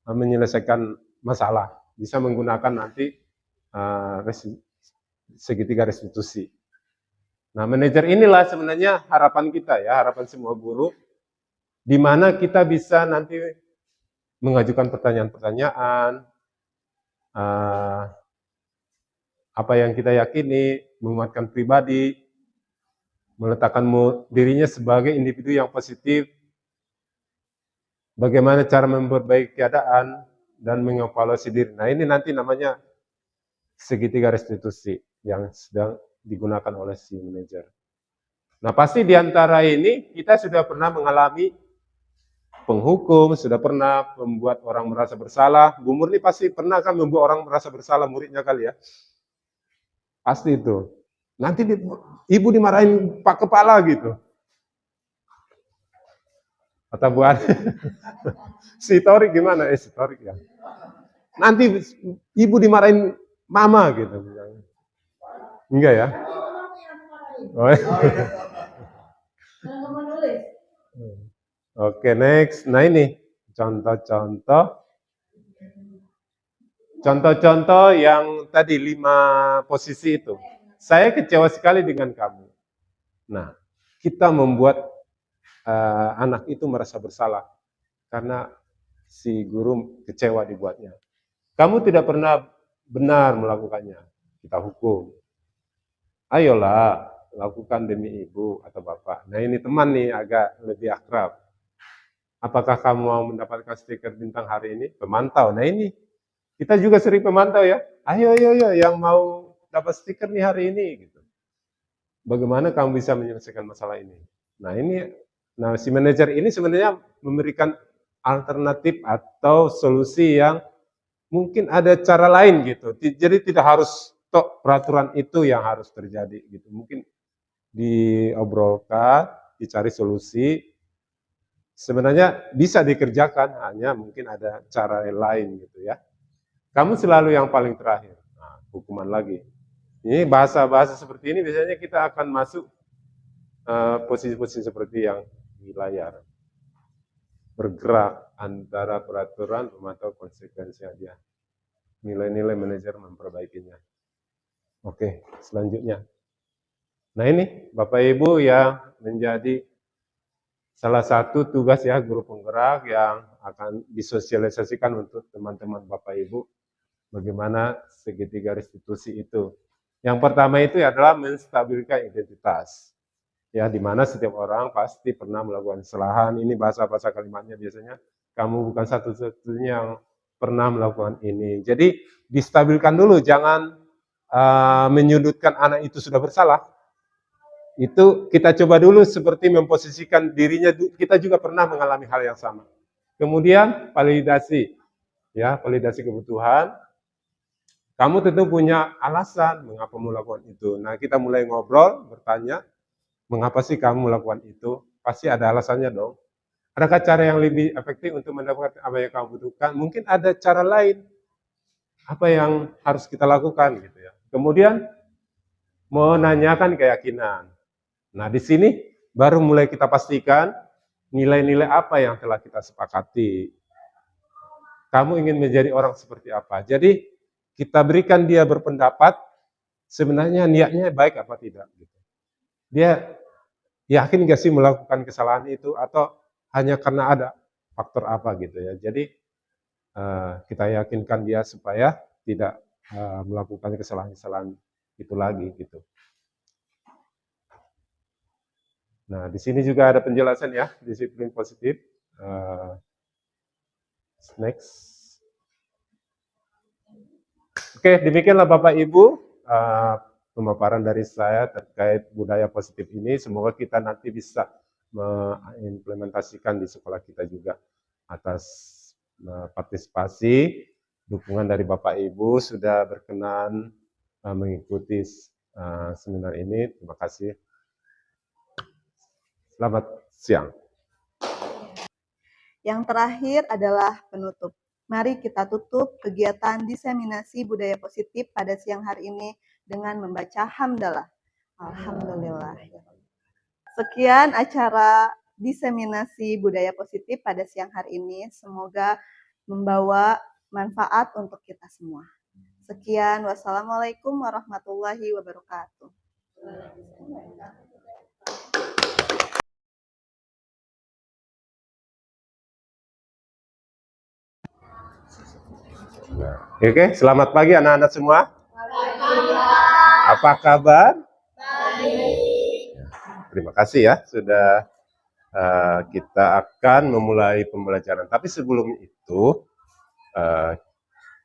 menyelesaikan masalah. Bisa menggunakan nanti segitiga restitusi. Nah, manajer inilah sebenarnya harapan kita ya, harapan semua guru, di mana kita bisa nanti mengajukan pertanyaan-pertanyaan, apa yang kita yakini, menguatkan pribadi, meletakkan dirinya sebagai individu yang positif, bagaimana cara memperbaiki keadaan, dan mengevaluasi diri. Nah, ini nanti namanya segitiga restitusi yang sedang digunakan oleh si manajer. Nah, pasti di antara ini kita sudah pernah mengalami penghukum, sudah pernah membuat orang merasa bersalah. Bu Murni pasti pernah kan membuat orang merasa bersalah, muridnya kali ya? Pasti itu. Nanti ibu dimarahin Pak Kepala gitu. Kata Bu Ani. Si Torik gimana? Si Torik ya. Nanti ibu dimarahin mama gitu. Enggak ya? Oh, Oke, next. Nah ini contoh-contoh yang tadi 5 posisi itu. Saya kecewa sekali dengan kamu. Nah, kita membuat anak itu merasa bersalah karena si guru kecewa dibuatnya. Kamu tidak pernah benar melakukannya, kita hukum. Ayolah, lakukan demi ibu atau bapak. Nah ini teman nih agak lebih akrab. Apakah kamu mau mendapatkan stiker bintang hari ini? Pemantau. Nah ini, kita juga sering pemantau ya. Ayo, yang mau dapat stiker nih hari ini. Gitu. Bagaimana kamu bisa menyelesaikan masalah ini? Nah ini, si manajer ini sebenarnya memberikan alternatif atau solusi yang mungkin ada cara lain gitu. Jadi tidak harus peraturan itu yang harus terjadi gitu. Mungkin diobrolkan, dicari solusi. Sebenarnya bisa dikerjakan, hanya mungkin ada cara lain gitu ya. Kamu selalu yang paling terakhir. Nah, hukuman lagi. Ini bahasa-bahasa seperti ini biasanya kita akan masuk posisi-posisi seperti yang di layar. Bergerak antara peraturan memantau konsekuensinya dia. Nilai-nilai manajer memperbaikinya. Oke, selanjutnya. Nah ini Bapak Ibu yang menjadi salah satu tugas ya guru penggerak yang akan disosialisasikan untuk teman-teman Bapak Ibu bagaimana segitiga restitusi itu. Yang pertama itu adalah menstabilkan identitas. Ya, di mana setiap orang pasti pernah melakukan kesalahan. Ini bahasa-bahasa kalimatnya biasanya kamu bukan satu-satunya yang pernah melakukan ini. Jadi distabilkan dulu, jangan menyudutkan anak itu sudah bersalah. Itu kita coba dulu seperti memposisikan dirinya, kita juga pernah mengalami hal yang sama. Kemudian validasi, ya validasi kebutuhan. Kamu tentu punya alasan mengapa melakukan itu. Nah kita mulai ngobrol, bertanya, mengapa sih kamu melakukan itu? Pasti ada alasannya dong. Adakah cara yang lebih efektif untuk mendapatkan apa yang kamu butuhkan? Mungkin ada cara lain. Apa yang harus kita lakukan gitu ya. Kemudian menanyakan keyakinan. Nah, di sini baru mulai kita pastikan nilai-nilai apa yang telah kita sepakati. Kamu ingin menjadi orang seperti apa? Jadi, kita berikan dia berpendapat, sebenarnya niatnya baik apa tidak. Dia yakin nggak sih melakukan kesalahan itu, atau hanya karena ada faktor apa gitu ya. Jadi, kita yakinkan dia supaya tidak melakukan kesalahan-kesalahan itu lagi gitu. Nah, di sini juga ada penjelasan ya, disiplin positif. Next. Oke, demikianlah Bapak Ibu pemaparan dari saya terkait budaya positif ini. Semoga kita nanti bisa mengimplementasikan di sekolah kita juga. Atas partisipasi, dukungan dari Bapak Ibu sudah berkenan mengikuti seminar ini. Terima kasih. Selamat siang. Yang terakhir adalah penutup. Mari kita tutup kegiatan diseminasi budaya positif pada siang hari ini dengan membaca hamdalah. Alhamdulillah. Sekian acara diseminasi budaya positif pada siang hari ini. Semoga membawa manfaat untuk kita semua. Sekian, wassalamualaikum warahmatullahi wabarakatuh. Oke, selamat pagi anak-anak semua. Apa kabar? Terima kasih ya, sudah kita akan memulai pembelajaran. Tapi sebelum itu,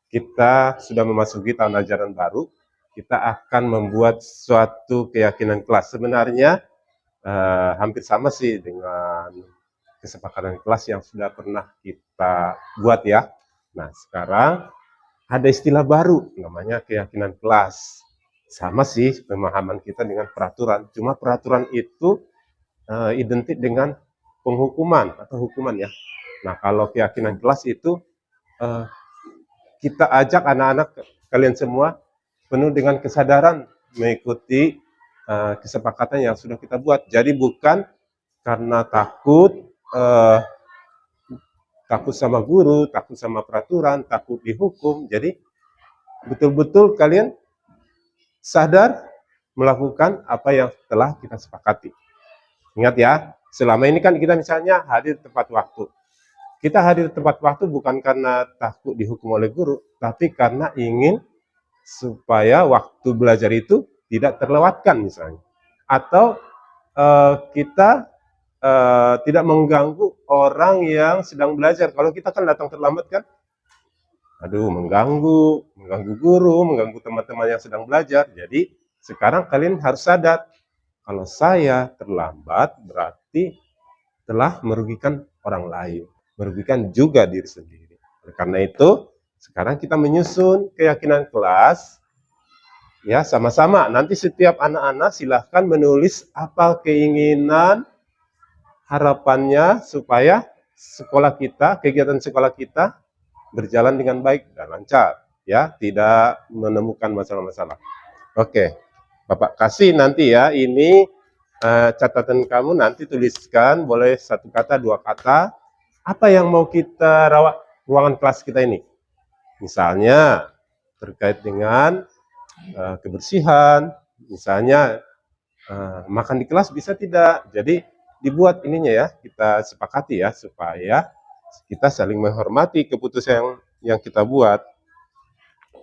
kita sudah memasuki tahun ajaran baru. Kita akan membuat suatu keyakinan kelas. Sebenarnya hampir sama sih dengan kesepakatan kelas yang sudah pernah kita buat ya. Nah, sekarang ada istilah baru, namanya keyakinan kelas. Sama sih pemahaman kita dengan peraturan, cuma peraturan itu identik dengan penghukuman atau hukuman ya. Nah, kalau keyakinan kelas itu kita ajak anak-anak kalian semua penuh dengan kesadaran mengikuti kesepakatan yang sudah kita buat. Jadi bukan karena takut sama guru, takut sama peraturan, takut dihukum. Jadi betul-betul kalian sadar melakukan apa yang telah kita sepakati. Ingat ya, selama ini kan kita misalnya hadir tepat waktu. Kita hadir tepat waktu bukan karena takut dihukum oleh guru, tapi karena ingin supaya waktu belajar itu tidak terlewatkan misalnya. Atau kita tidak mengganggu orang yang sedang belajar. Kalau kita kan datang terlambat kan, aduh mengganggu guru, mengganggu teman-teman yang sedang belajar. Jadi sekarang kalian harus sadar, kalau saya terlambat berarti telah merugikan orang lain, merugikan juga diri sendiri. Karena itu sekarang kita menyusun keyakinan kelas, ya sama-sama. Nanti setiap anak-anak silahkan menulis apa keinginan, harapannya supaya sekolah kita, kegiatan sekolah kita berjalan dengan baik dan lancar, ya, tidak menemukan masalah-masalah. Oke, Bapak kasih nanti ya, ini catatan kamu nanti tuliskan, boleh 1 kata, 2 kata, apa yang mau kita rawat ruangan kelas kita ini. Misalnya terkait dengan kebersihan, misalnya makan di kelas bisa tidak. Jadi dibuat ininya ya, kita sepakati ya, supaya kita saling menghormati keputusan yang kita buat.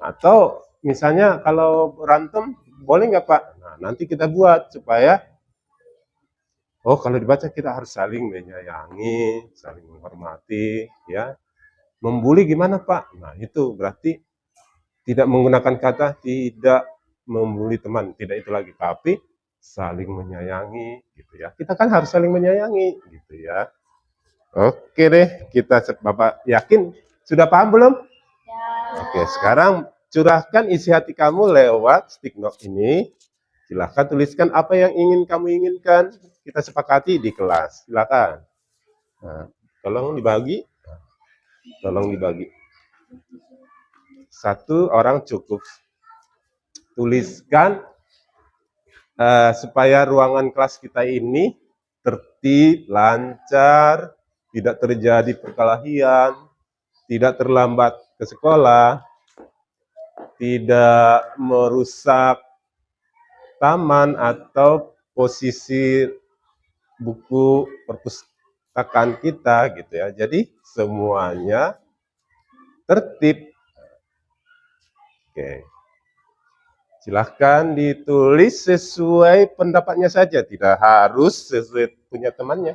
Atau misalnya kalau berantem, boleh nggak Pak? Nah, nanti kita buat supaya, oh kalau dibaca kita harus saling menyayangi, saling menghormati, ya. Membuli gimana Pak? Nah itu berarti tidak menggunakan kata tidak membuli teman, tidak itu lagi, tapi saling menyayangi, gitu ya. Kita kan harus saling menyayangi, gitu ya. Oke deh, Bapak yakin sudah paham belum? Ya. Oke, sekarang curahkan isi hati kamu lewat stick note ini. Silahkan tuliskan apa yang kamu inginkan kita sepakati di kelas. Silakan. Nah, tolong dibagi. Tolong dibagi. 1 orang cukup. Tuliskan supaya ruangan kelas kita ini tertib, lancar, tidak terjadi perkelahian, tidak terlambat ke sekolah, tidak merusak taman atau posisi buku perpustakaan kita gitu ya. Jadi semuanya tertib. Oke. Silahkan ditulis sesuai pendapatnya saja, tidak harus sesuai punya temannya.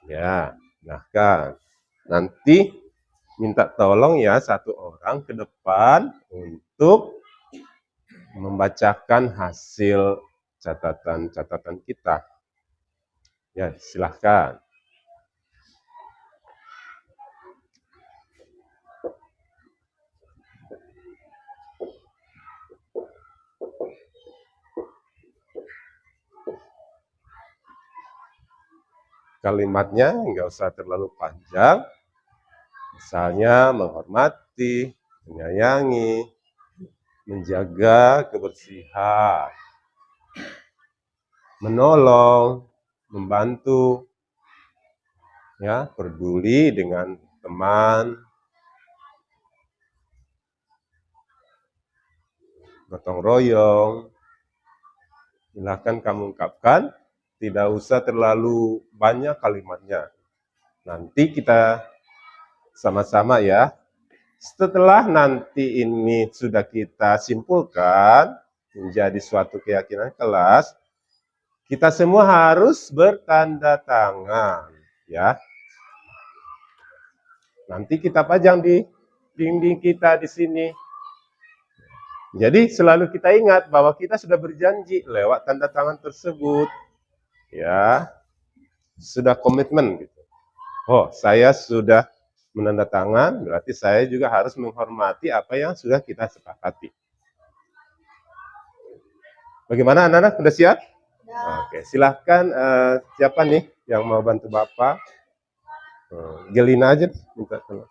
Ya, silahkan. Nanti minta tolong ya satu orang ke depan untuk membacakan hasil catatan-catatan kita. Ya, silahkan. Kalimatnya nggak usah terlalu panjang. Misalnya menghormati, menyayangi, menjaga kebersihan, menolong, membantu, ya, peduli dengan teman, gotong royong. Silahkan kamu ungkapkan, tidak usah terlalu banyak kalimatnya. Nanti kita sama-sama ya. Setelah nanti ini sudah kita simpulkan menjadi suatu keyakinan kelas, kita semua harus bertanda tangan, ya. Nanti kita pajang di dinding kita di sini. Jadi selalu kita ingat bahwa kita sudah berjanji lewat tanda tangan tersebut, ya, sudah komitmen gitu. Oh, saya sudah menandatangan, berarti saya juga harus menghormati apa yang sudah kita sepakati. Bagaimana anak-anak, sudah siap? Oke, silahkan siapa nih yang mau bantu Bapak? Gelina aja, minta tolong.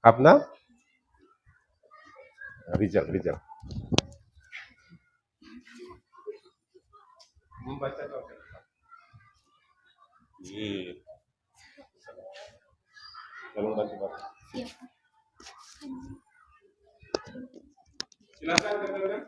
Hapna? Rizal. Membaca dong. Tolong bantu Bapak. Silakan teman-teman.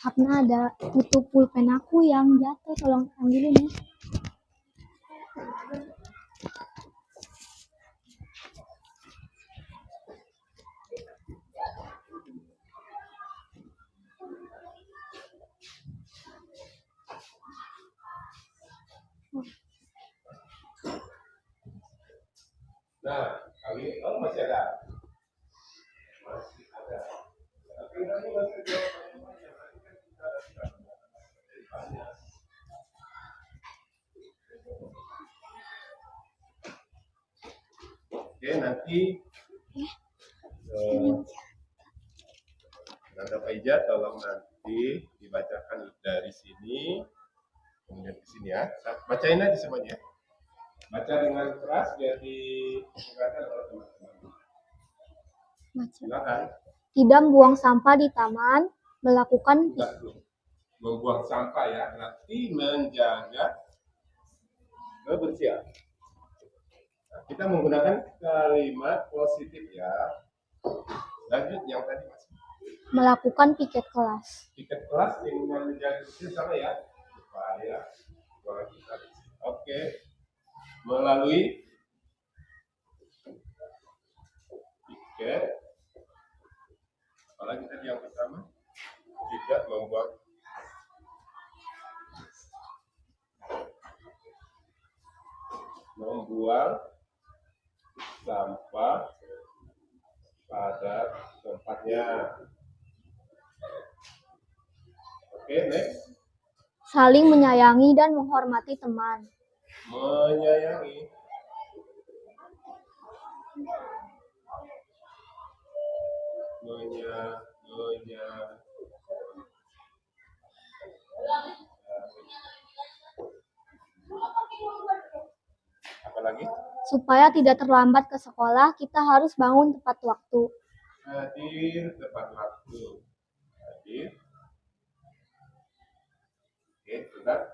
Hapna ada tutup pulpen aku yang jatuh, tolong ambilin ya. Nah, kali masih ada. Masih ada. Tapi nanti masih jawabannya. Oke, nanti Nanda Faija tolong nanti dibacakan dari sini, kemudian ke sini ya. Bacain aja semuanya. Baca dengan keras biar didengarkan oleh teman-teman. Silakan. Tidak membuang sampah di taman, melakukan Membuang sampah ya, berarti menjaga kebersihan. Nah, kita menggunakan kalimat positif ya. Lanjut yang tadi Mas. melakukan piket kelas. Piket kelas dengan menjaga kebersihan sama ya. Supaya kita. Oke. Melalui piket. Apalagi tadi yang pertama tidak membuang sampah pada tempatnya. Oke, next. Saling menyayangi dan menghormati teman. Menyayangi. Apalagi? Supaya tidak terlambat ke sekolah, kita harus bangun tepat waktu. Hadir tepat waktu. Hadir. Oke, sudah.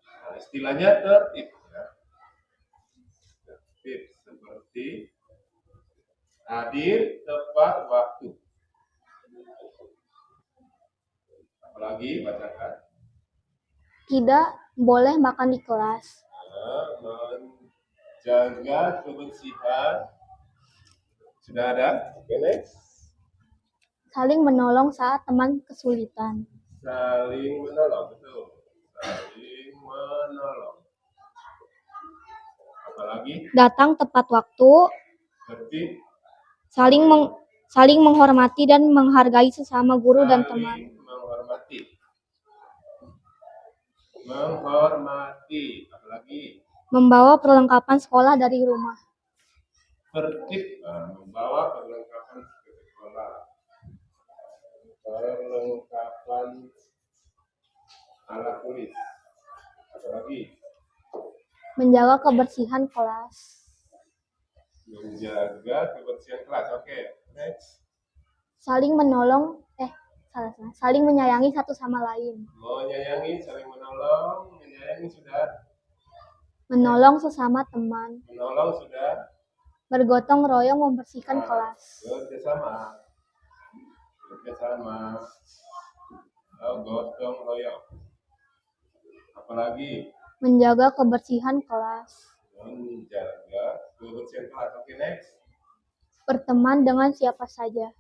Nah, istilahnya tertib. Ya. Tertib seperti hadir tepat waktu. Apalagi bacakan. Tidak boleh makan di kelas. Menjaga kebersihan Sudah ada? Oke, next. Saling menolong saat teman kesulitan. Saling menolong, betul. Saling menolong. Apalagi? Datang tepat waktu. Tertib. Saling menghormati dan menghargai sesama guru dan teman. Saling menghormati. Menghormati. Apalagi? Membawa perlengkapan sekolah dari rumah. Tertib. Membawa perlengkapan ke sekolah. Perlengkapan alat tulis. Apalagi? Menjaga kebersihan kelas. Menjaga kebersihan kelas. Oke, next. Saling menolong, saling menyayangi satu sama lain. Menyayangi, saling menolong. Menyayangi sudah. Menolong sesama teman. Menolong sudah. Bergotong royong membersihkan kelas. Bekerjasama. Bekerjasama. Gotong royong. Apalagi? Menjaga kebersihan kelas. Menjaga kebersihan kelas. Oke, next. Berteman dengan siapa saja.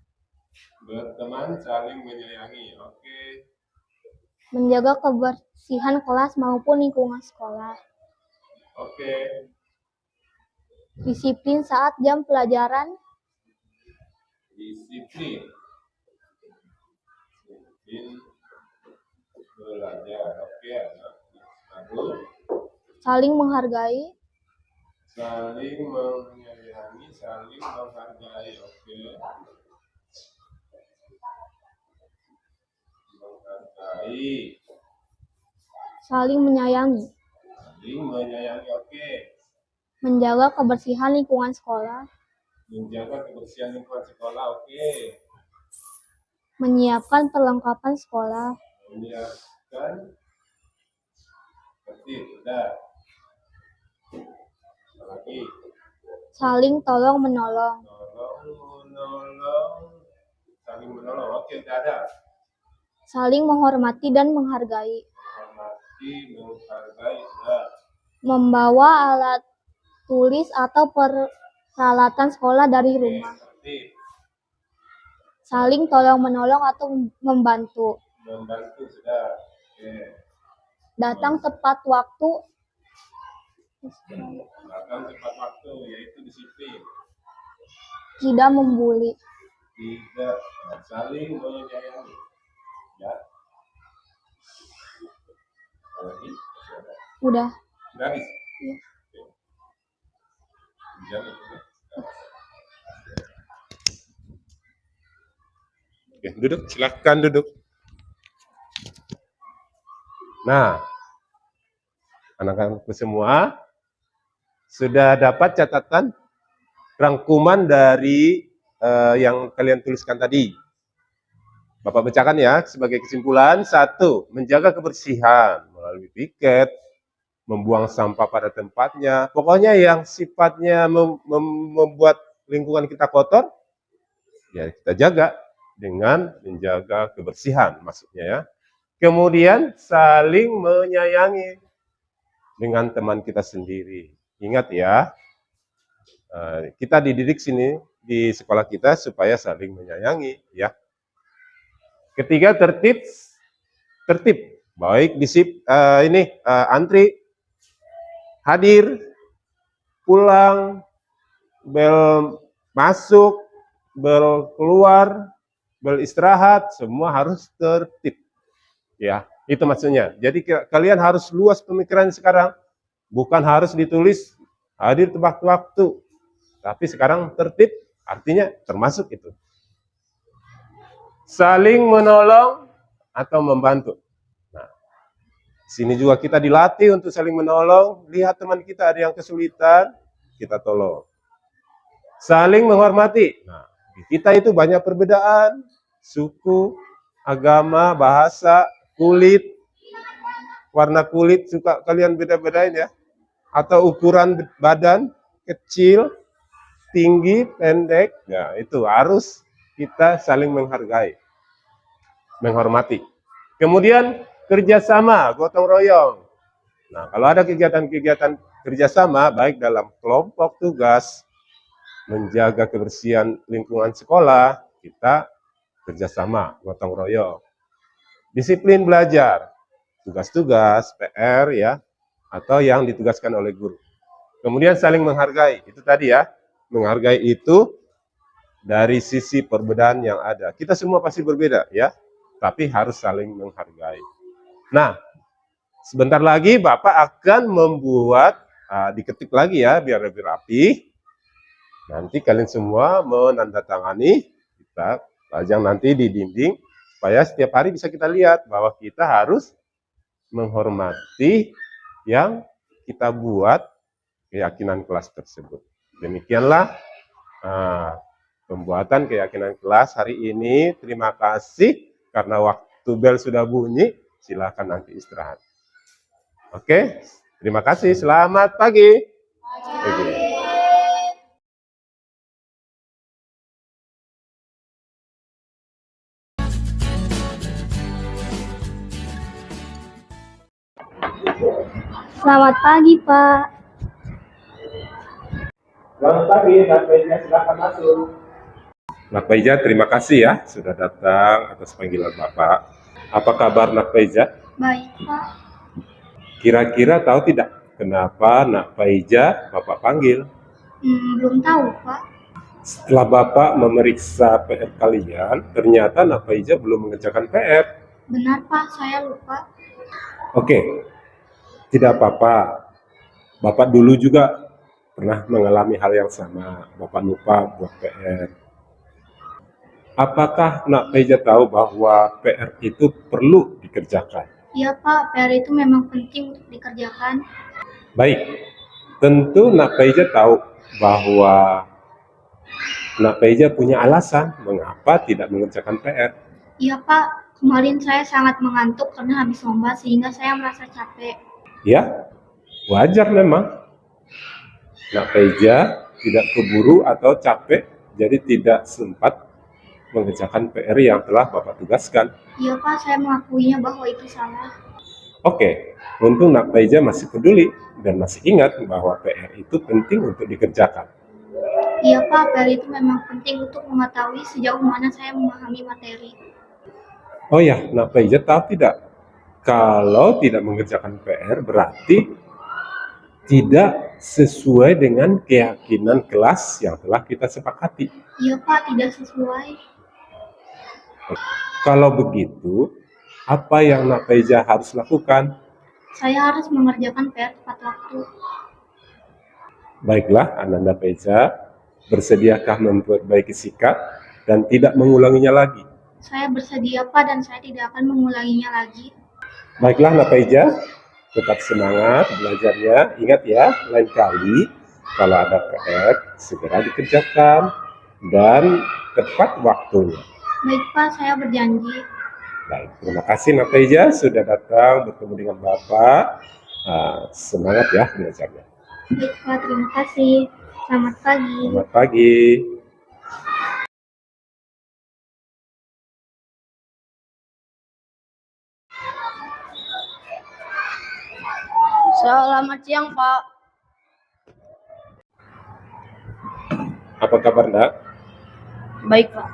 Berteman, saling menyayangi. Oke. Menjaga kebersihan kelas maupun lingkungan sekolah. Oke. Disiplin saat jam pelajaran. Disiplin. Disiplin belajar. Oke. Lalu Saling menghargai. saling menyayangi, saling menghargai. Oke. Menghargai. Saling menyayangi. Saling menyayangi. Oke. Menjaga kebersihan lingkungan sekolah. Menjaga kebersihan lingkungan sekolah. Oke. Menyiapkan perlengkapan sekolah. Menyiapkan. Tertib. Sudah. Apalagi? Saling tolong menolong. Menolong. Saling menolong. Oke, sudah ada. Saling menghormati dan menghargai. Menghormati, menghargai. Sudah. Membawa alat tulis atau peralatan sekolah dari rumah. Tertib. Saling tolong menolong atau membantu. Membantu. Sudah. Oke. Datang tepat waktu. Datang tepat waktu, yaitu disiplin. Tidak membuli. Tidak. Saling menyayangi. Ya. Apalagi? Udah. Sudah habis? Iya. Oke. Jangan. Oke, duduk. Silakan duduk. Nah, anak-anakku semua sudah dapat catatan rangkuman dari yang kalian tuliskan tadi. Bapak bacakan ya sebagai kesimpulan. 1. Menjaga kebersihan melalui piket, membuang sampah pada tempatnya. Pokoknya yang sifatnya membuat lingkungan kita kotor, ya kita jaga dengan menjaga kebersihan maksudnya ya. Kemudian saling menyayangi dengan teman kita sendiri. Ingat ya, kita dididik sini di sekolah kita supaya saling menyayangi ya. Ketiga, tertib. Baik antri, hadir, pulang, bel masuk, bel keluar, bel istirahat, semua harus tertib. Ya, itu maksudnya. Jadi kalian harus luas pemikiran sekarang. Bukan harus ditulis hadir tepat waktu. Tapi sekarang tertib artinya termasuk itu. Saling menolong atau membantu. Nah, sini juga kita dilatih untuk saling menolong. Lihat teman kita ada yang kesulitan, kita tolong. Saling menghormati. Nah, kita itu banyak perbedaan. Suku, agama, bahasa, kulit, warna kulit suka kalian beda-bedain ya. Atau ukuran badan, kecil, tinggi, pendek. Ya, itu harus kita saling menghargai, menghormati. Kemudian kerjasama, gotong royong. Nah, kalau ada kegiatan-kegiatan kerjasama, baik dalam kelompok tugas, menjaga kebersihan lingkungan sekolah, kita kerjasama, gotong royong. Disiplin belajar, tugas-tugas, PR ya, atau yang ditugaskan oleh guru. Kemudian saling menghargai, itu tadi ya, menghargai itu dari sisi perbedaan yang ada. Kita semua pasti berbeda ya, tapi harus saling menghargai. Nah, sebentar lagi Bapak akan membuat, diketik lagi ya, biar lebih rapi. Nanti kalian semua menandatangani, kita pajang nanti di dinding, supaya setiap hari bisa kita lihat bahwa kita harus menghormati yang kita buat keyakinan kelas tersebut. Demikianlah pembuatan keyakinan kelas hari ini. Terima kasih, karena waktu bel sudah bunyi, silakan nanti istirahat. Oke, terima kasih, selamat pagi. Oke. Selamat pagi, Pak. Selamat pagi, Nak Beja, silakan masuk. Nak Beja, terima kasih ya sudah datang atas panggilan Bapak. Apa kabar Nak Beja? Baik, Pak. Kira-kira tahu tidak kenapa Nak Beja Bapak panggil? Belum tahu, Pak. Setelah Bapak memeriksa PR kalian, ternyata Nak Beja belum mengerjakan PR. Benar, Pak. Saya lupa. Oke, tidak apa-apa. Bapak dulu juga pernah mengalami hal yang sama. Bapak lupa buat PR. Apakah Nak Beja tahu bahwa PR itu perlu dikerjakan? Iya, Pak. PR itu memang penting untuk dikerjakan. Baik, tentu Nak Beja tahu bahwa Nak Beja punya alasan mengapa tidak mengerjakan PR. Iya, Pak. Kemarin saya sangat mengantuk karena habis lomba sehingga saya merasa capek. Ya, wajar memang. Nak Beja tidak keburu atau capek, jadi tidak sempat mengerjakan PR yang telah Bapak tugaskan. Iya, Pak. Saya mengakuinya bahwa itu salah. Oke, untung Nak Beja masih peduli dan masih ingat bahwa PR itu penting untuk dikerjakan. Iya, Pak. PR itu memang penting untuk mengetahui sejauh mana saya memahami materi. Oh ya, Nak Beja tahu tidak? Kalau tidak mengerjakan PR berarti tidak sesuai dengan keyakinan kelas yang telah kita sepakati. Iya, Pak. Tidak sesuai. Kalau begitu, apa yang Nak Beja harus lakukan? Saya harus mengerjakan PR tepat waktu. Baiklah, Ananda Beja, bersediakah memperbaiki sikap dan tidak mengulanginya lagi? Saya bersedia, Pak, dan saya tidak akan mengulanginya lagi. Baiklah, Nak Beja, tetap semangat belajarnya. Ingat ya, lain kali kalau ada PR, segera dikerjakan dan tepat waktunya. Baik, Pak, saya berjanji. Baik, terima kasih Nak Beja sudah datang bertemu dengan Bapak. Semangat ya belajarnya. Baik, Pak, terima kasih. Selamat pagi. Selamat pagi. Selamat siang, Pak. Apa kabar Nak? Baik, Pak.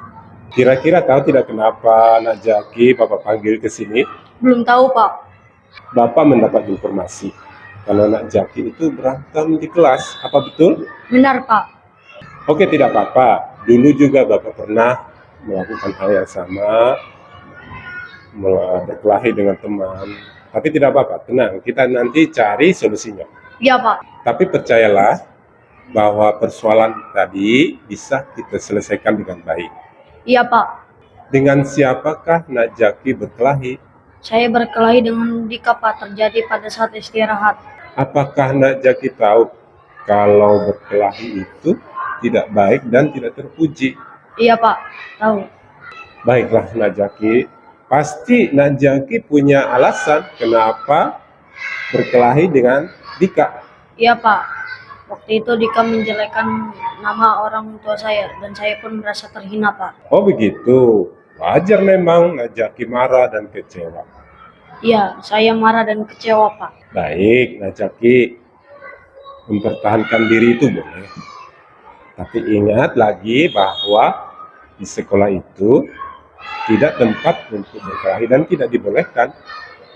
Kira-kira tahu tidak kenapa Nak Jaki Bapak panggil ke sini? Belum tahu, Pak. Bapak mendapat informasi kalau Nak Jaki itu berantem di kelas. Apa betul? Benar, Pak. Oke, tidak apa-apa. Dulu juga Bapak pernah melakukan hal yang sama, berkelahi dengan teman. Tapi tidak apa-apa, tenang. Kita nanti cari solusinya. Iya, Pak. Tapi percayalah bahwa persoalan tadi bisa kita selesaikan dengan baik. Iya, Pak. Dengan siapakah Nak Jaki berkelahi? Saya berkelahi dengan Dika, Pak, terjadi pada saat istirahat. Apakah Nak Jaki tahu kalau berkelahi itu tidak baik dan tidak terpuji? Iya, Pak. Tahu. Baiklah Nak Jaki, pasti Nak Jaki punya alasan kenapa berkelahi dengan Dika. Iya, Pak. Waktu itu Dika menjelekkan nama orang tua saya dan saya pun merasa terhina, Pak. Oh begitu, wajar memang Nak Jaki marah dan kecewa. Iya, saya marah dan kecewa, Pak. Baik, Nak Jaki, mempertahankan diri itu boleh. Tapi ingat lagi bahwa di sekolah itu tidak tempat untuk berkelahi dan tidak dibolehkan.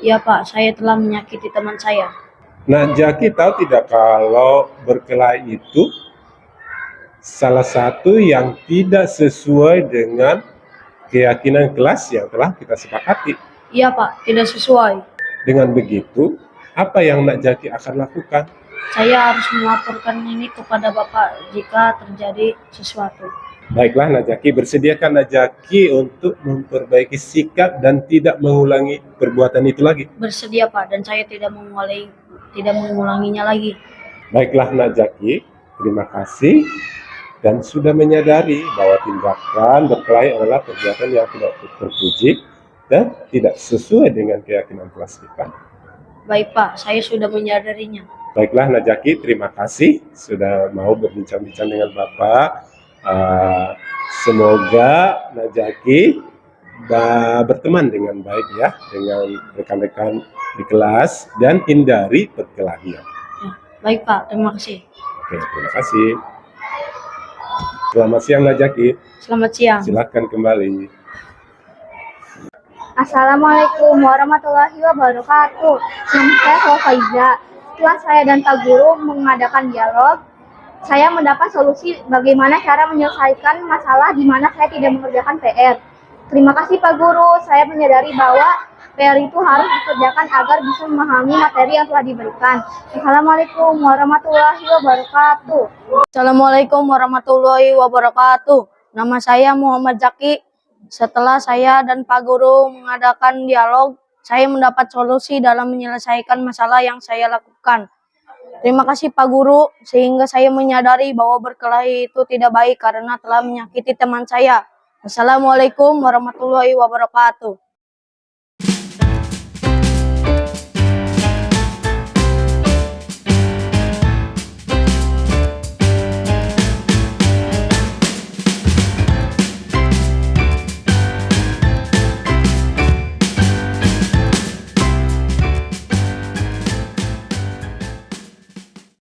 Iya Pak, saya telah menyakiti teman saya. Nah, Jaki tahu tidak kalau berkelahi itu salah satu yang tidak sesuai dengan keyakinan kelas yang telah kita sepakati. Iya Pak, tidak sesuai. Dengan begitu, apa yang Nak Jaki akan lakukan? Saya harus melaporkan ini kepada Bapak jika terjadi sesuatu. Baiklah Nak Jaki, bersediakan Nak Jaki untuk memperbaiki sikap dan tidak mengulangi perbuatan itu lagi. Bersedia Pak, dan saya tidak mengulanginya lagi. Baiklah Nak Jaki, terima kasih dan sudah menyadari bahwa tindakan berkelahi adalah perbuatan yang tidak terpuji dan tidak sesuai dengan keyakinan kelas kita. Baik Pak, saya sudah menyadarinya. Baiklah Nak Jaki, terima kasih sudah mau berbincang-bincang dengan Bapak. Semoga Nak Jaki berteman dengan baik ya dengan rekan-rekan di kelas dan hindari perkelahian. Ya, baik Pak, terima kasih. Oke, terima kasih. Selamat siang Nak Jaki. Selamat siang. Silakan kembali. Assalamualaikum warahmatullahi wabarakatuh. Nama saya Faiza. Setelah saya dan Pak Guru mengadakan dialog, saya mendapat solusi bagaimana cara menyelesaikan masalah di mana saya tidak mengerjakan PR. Terima kasih Pak Guru, saya menyadari bahwa PR itu harus dikerjakan agar bisa memahami materi yang telah diberikan. Assalamualaikum warahmatullahi wabarakatuh. Assalamualaikum warahmatullahi wabarakatuh. Nama saya Muhammad Zaki. Setelah saya dan Pak Guru mengadakan dialog, saya mendapat solusi dalam menyelesaikan masalah yang saya lakukan. Terima kasih Pak Guru, sehingga saya menyadari bahwa berkelahi itu tidak baik karena telah menyakiti teman saya. Assalamualaikum warahmatullahi wabarakatuh.